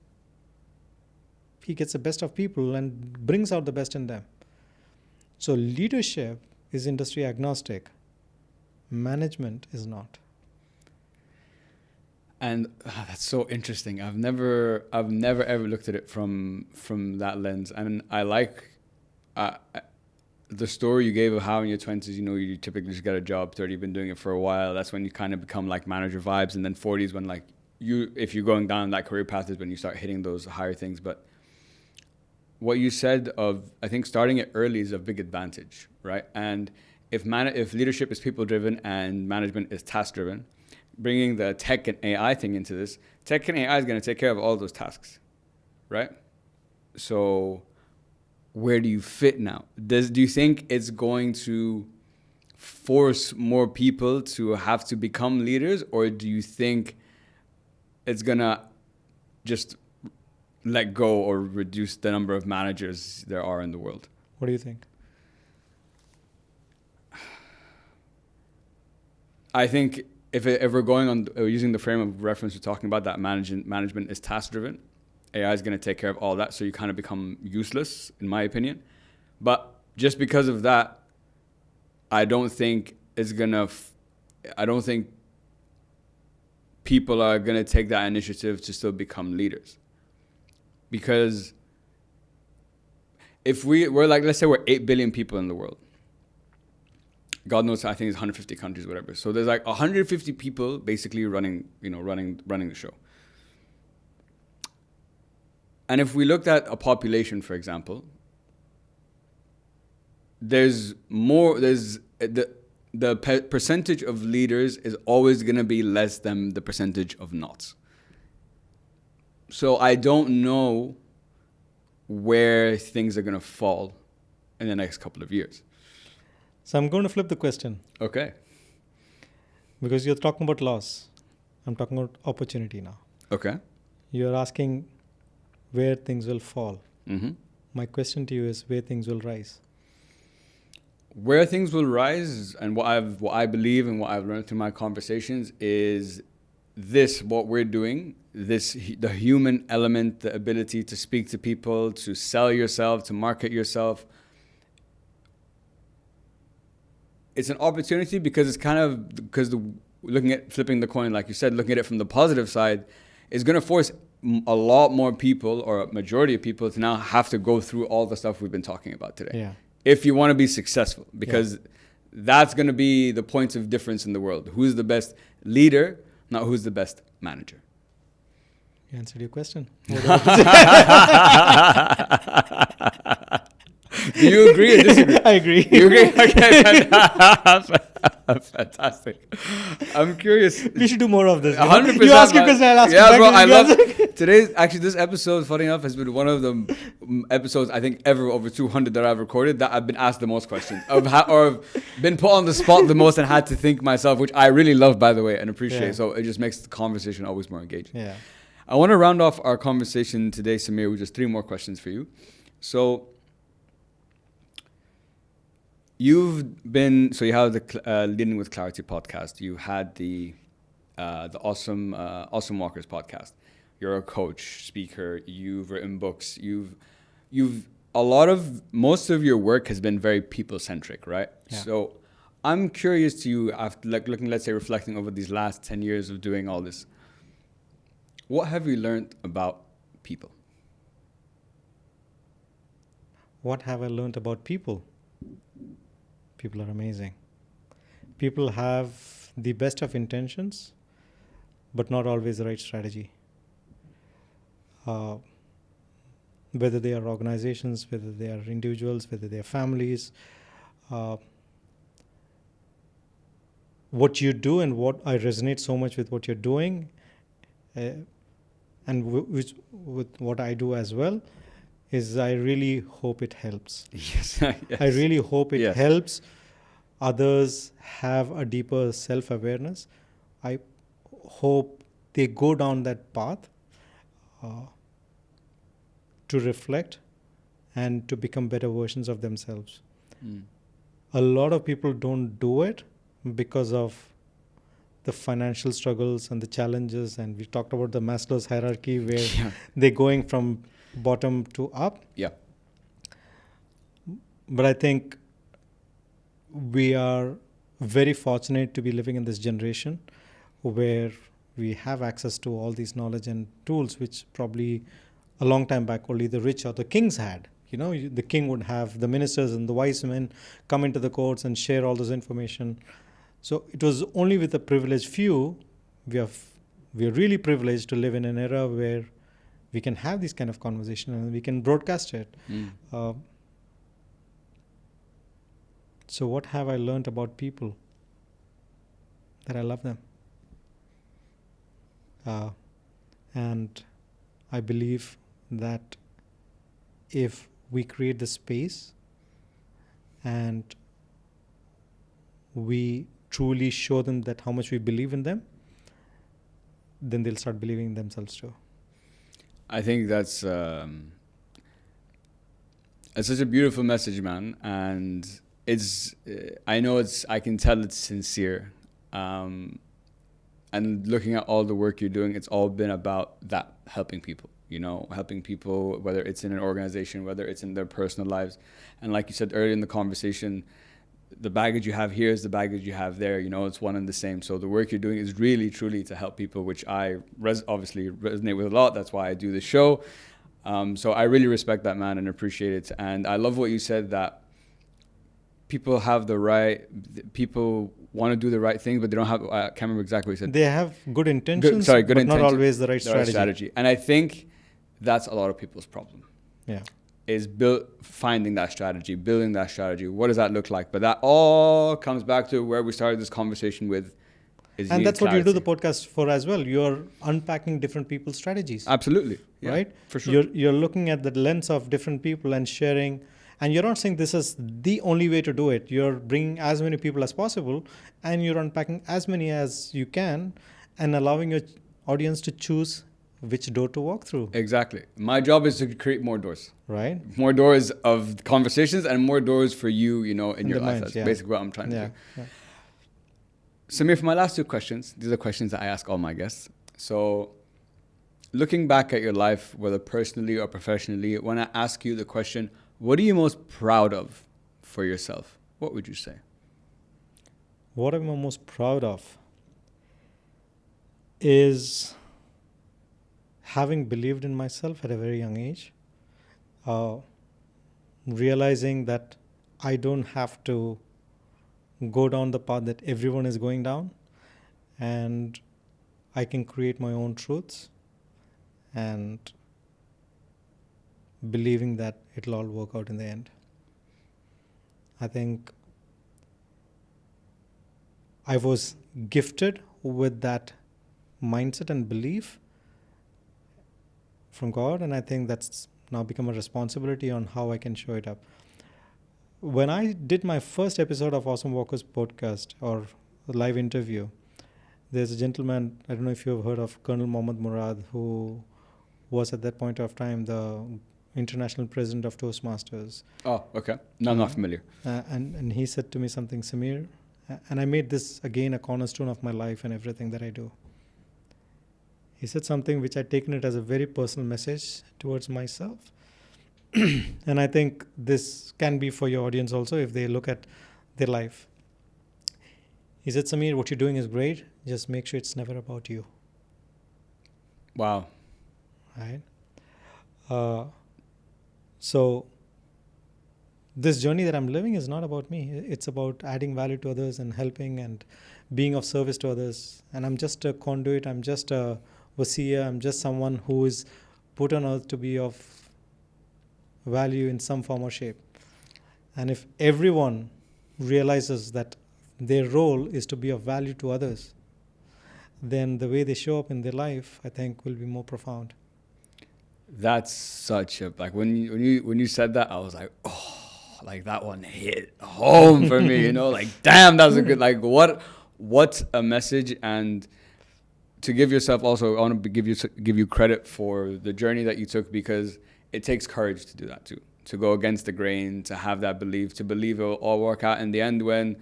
he gets the best of people and brings out the best in them. So leadership is industry agnostic. Management is not. And that's so interesting. I've never ever looked at it from that lens. And I like the story you gave of how in your 20s, you typically just get a job. 30, you've been doing it for a while. That's when you kind of become like manager vibes. And then 40s when like if you're going down that career path is when you start hitting those higher things. But what you said of, I think starting it early is a big advantage, right? And if leadership is people driven and management is task driven, bringing the tech and AI thing into this, tech and AI is going to take care of all those tasks, right? So where do you fit now? Do you think it's going to force more people to have to become leaders, or do you think it's going to just let go or reduce the number of managers there are in the world? What do you think? I think if we're going on using the frame of reference we're talking about, that management is task driven, AI is going to take care of all that, so you kind of become useless, in my opinion. But just because of that, I don't think it's gonna. I don't think people are gonna take that initiative to still become leaders, because if we're like, let's say we're 8 billion people in the world. God knows, I think it's 150 countries, whatever. So there's like 150 people basically running the show. And if we looked at a population, for example, the percentage of leaders is always going to be less than the percentage of nots. So I don't know where things are going to fall in the next couple of years. So I'm going to flip the question. Okay. Because you're talking about loss. I'm talking about opportunity now. Okay. You're asking where things will fall. Mm-hmm. My question to you is where things will rise. Where things will rise, and what I believe and what I've learned through my conversations is what we're doing, the human element, the ability to speak to people, to sell yourself, to market yourself. It's an opportunity because it's kind of, looking at flipping the coin, like you said, looking at it from the positive side, is going to force a lot more people, or a majority of people, to now have to go through all the stuff we've been talking about today. Yeah. If you want to be successful, because that's going to be the points of difference in the world. Who's the best leader, not who's the best manager. You answered your question. Do you agree or disagree? I agree. You agree? Okay. Fantastic. I'm curious. We should do more of this. 100%. You ask your question, I'll ask you back. Yeah, bro. I love this episode, funny enough, has been one of the episodes I think ever over 200 that I've recorded that I've been asked the most questions or have been put on the spot the most and had to think myself, which I really love, by the way, and appreciate. Yeah. So it just makes the conversation always more engaging. Yeah. I want to round off our conversation today, Samir, with just 3 more questions for you. So you have the Leading with Clarity podcast. You had the Awesome Walkers podcast. You're a coach, speaker. You've written books. Most of your work has been very people centric, right? Yeah. So I'm curious to you, after reflecting over these last 10 years of doing all this, what have you learned about people? What have I learned about people? People are amazing. People have the best of intentions, but not always the right strategy. Whether they are organizations, whether they are individuals, whether they are families, what you do and what I resonate so much with what you're doing, and with what I do as well, is I really hope it helps. Yes. Yes. I really hope it Yes. helps others have a deeper self-awareness. I hope they go down that path to reflect and to become better versions of themselves. A lot of people don't do it because of the financial struggles and the challenges, and we talked about the Maslow's hierarchy where they're going from bottom to up. Yeah. But I think we are very fortunate to be living in this generation where we have access to all these knowledge and tools, which probably a long time back only the rich or the kings had. The king would have the ministers and the wise men come into the courts and share all this information. So it was only with the privileged few. We are really privileged to live in an era where we can have this kind of conversation and we can broadcast it. So what have I learned about people? That I love them. And I believe that if we create the space and we truly show them that how much we believe in them, then they'll start believing in themselves too. I think that's such a beautiful message, man. And I can tell it's sincere. And looking at all the work you're doing, it's all been about that, helping people, helping people, whether it's in an organization, whether it's in their personal lives. And like you said earlier in the conversation, the baggage you have here is the baggage you have there, it's one and the same. So the work you're doing is really, truly to help people, which I obviously resonate with a lot. That's why I do this show. So I really respect that, man, and appreciate it. And I love what you said, that people want to do the right thing, but they don't have, I can't remember exactly what you said. They have good intentions, good but intentions, not always the right strategy. And I think that's a lot of people's problem. Yeah. Is finding that strategy, building that strategy. What does that look like? But that all comes back to where we started this conversation with. And that's what you do the podcast for as well. You're unpacking different people's strategies. Absolutely. Yeah, right? For sure. You're looking at the lens of different people and sharing. And you're not saying this is the only way to do it. You're bringing as many people as possible and you're unpacking as many as you can and allowing your audience to choose which door to walk through. Exactly. My job is to create more doors. Right. More doors of conversations and more doors for you, in your life. That's basically what I'm trying to do. Yeah. Samir, for my last two questions, these are questions that I ask all my guests. So looking back at your life, whether personally or professionally, when I ask you the question, what are you most proud of for yourself? What would you say? What am I most proud of is having believed in myself at a very young age, realizing that I don't have to go down the path that everyone is going down, and I can create my own truths, and believing that it'll all work out in the end. I think I was gifted with that mindset and belief from God, and I think that's now become a responsibility on how I can show it up. When I did my first episode of Awesome Walkers podcast or live interview, there's a gentleman, I don't know if you've heard of Colonel Mohammad Murad, who was at that point of time the international president of Toastmasters. Oh, okay. No, I'm not familiar. And he said to me something, Samir, and I made this again a cornerstone of my life and everything that I do. He said something which I'd taken it as a very personal message towards myself. And I think this can be for your audience also if they look at their life. He said, Samir, what you're doing is great. Just make sure it's never about you. Wow. Right? So this journey that I'm living is not about me. It's about adding value to others and helping and being of service to others. And I'm just a conduit. I'm just a wasiya. I'm just someone who is put on earth to be of value in some form or shape. And if everyone realizes that their role is to be of value to others, then the way they show up in their life, I think, will be more profound. That's such a, like, when you said that, I was like, oh, like that one hit home for me, like, damn, that was a good, like, what a message. And to give yourself also, I want to give you credit for the journey that you took, because it takes courage to do that too, to go against the grain, to have that belief, to believe it will all work out in the end, when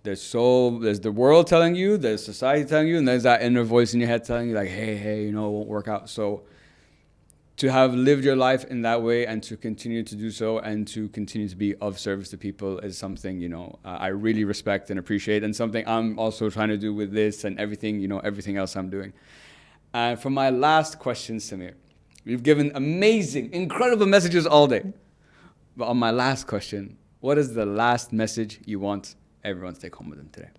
there's the world telling you, there's society telling you, and there's that inner voice in your head telling you like, hey, it won't work out. So to have lived your life in that way and to continue to do so and to continue to be of service to people is something, I really respect and appreciate, and something I'm also trying to do with this and everything, everything else I'm doing. And for my last question, Samir, you've given amazing, incredible messages all day. But on my last question, what is the last message you want everyone to take home with them today?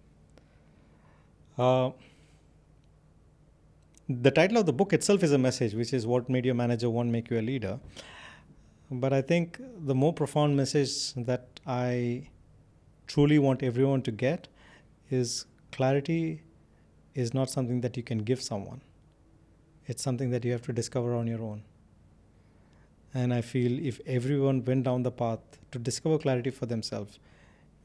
The title of the book itself is a message, which is what made you a manager won't make you a leader. But I think the more profound message that I truly want everyone to get is clarity is not something that you can give someone. It's something that you have to discover on your own. And I feel if everyone went down the path to discover clarity for themselves,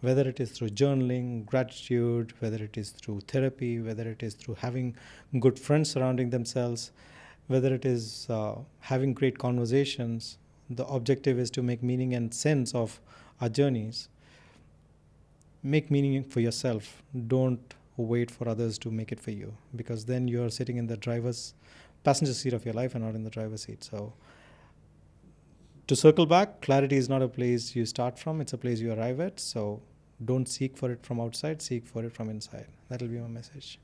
whether it is through journaling, gratitude, whether it is through therapy, whether it is through having good friends surrounding themselves, whether it is having great conversations, the objective is to make meaning and sense of our journeys. Make meaning for yourself. Don't wait for others to make it for you, because then you are sitting in the passenger seat of your life and not in the driver's seat. So to circle back, clarity is not a place you start from, it's a place you arrive at. So don't seek for it from outside, seek for it from inside. That'll be my message.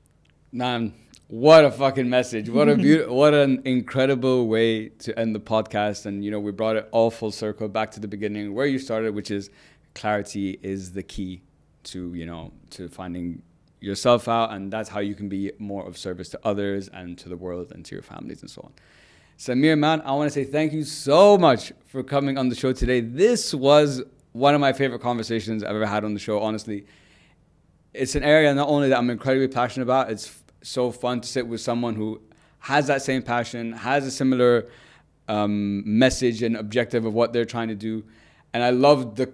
Man, what a fucking message. What an incredible way to end the podcast. And, we brought it all full circle back to the beginning where you started, which is clarity is the key to, to finding yourself out. And that's how you can be more of service to others and to the world and to your families and so on. Samir, man, I want to say thank you so much for coming on the show today. This was one of my favorite conversations I've ever had on the show, honestly. It's an area not only that I'm incredibly passionate about, it's so fun to sit with someone who has that same passion, has a similar message and objective of what they're trying to do. And I love the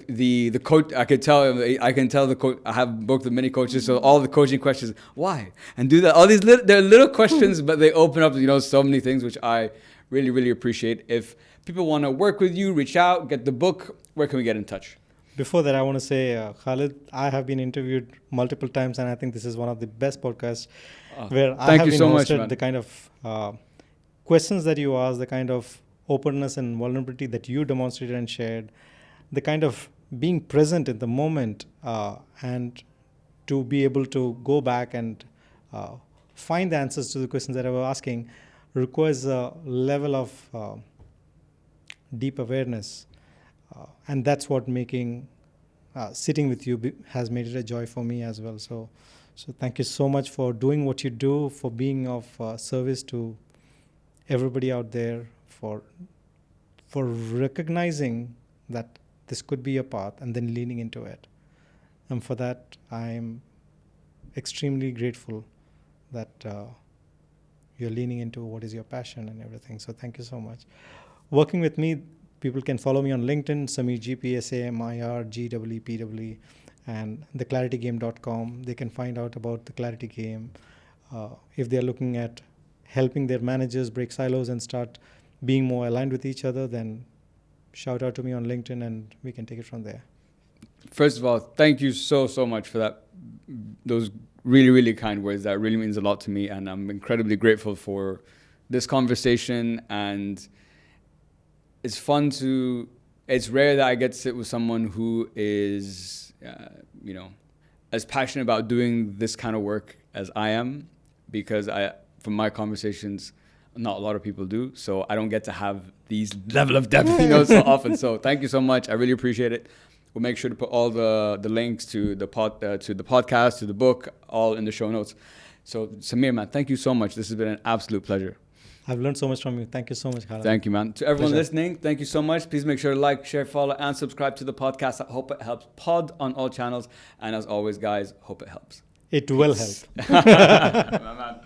coach. I can tell the coach. I have worked with many coaches, so all the coaching questions, why and do that. All these they're little questions, but they open up so many things, which I really, really appreciate. If people want to work with you, reach out, get the book, where can we get in touch? Before that, I want to say, Khalid, I have been interviewed multiple times, and I think this is one of the best podcasts where I have been hosted. The kind of questions that you asked, the kind of openness and vulnerability that you demonstrated and shared, the kind of being present in the moment, and to be able to go back and find the answers to the questions that I was asking requires a level of deep awareness. And that's what sitting with you has made it a joy for me as well. So thank you so much for doing what you do, for being of service to everybody out there, for recognizing that this could be a path and then leaning into it. And for that, I'm extremely grateful that you're leaning into what is your passion and everything. So thank you so much. Working with me, people can follow me on LinkedIn, Samir Geepee, SAMIR, and theclaritygame.com. They can find out about the Clarity Game. If they're looking at helping their managers break silos and start being more aligned with each other, then shout out to me on LinkedIn and we can take it from there. First of all, thank you so much for that. Those really, really kind words. That really means a lot to me, and I'm incredibly grateful for this conversation. And it's fun it's rare that I get to sit with someone who is, as passionate about doing this kind of work as I am, because from my conversations, not a lot of people do. So I don't get to have these level of depth, so often. So thank you so much. I really appreciate it. We'll make sure to put all the links to the podcast, to the book, all in the show notes. So Samir, man, thank you so much. This has been an absolute pleasure. I've learned so much from you. Thank you so much, Khalid. Thank you, man. To everyone Pleasure. listening, thank you so much. Please make sure to like, share, follow, and subscribe to the podcast. I hope it helps. Pod on all channels. And as always, guys, hope it helps. It will help.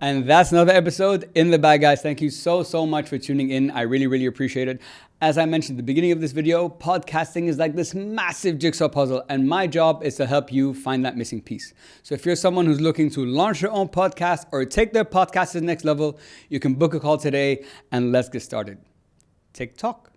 And that's another episode in the bag, guys. Thank you so much for tuning in. I really, really appreciate it. As I mentioned at the beginning of this video, podcasting is like this massive jigsaw puzzle, and my job is to help you find that missing piece. So if you're someone who's looking to launch your own podcast or take their podcast to the next level, you can book a call today and let's get started. TikTok.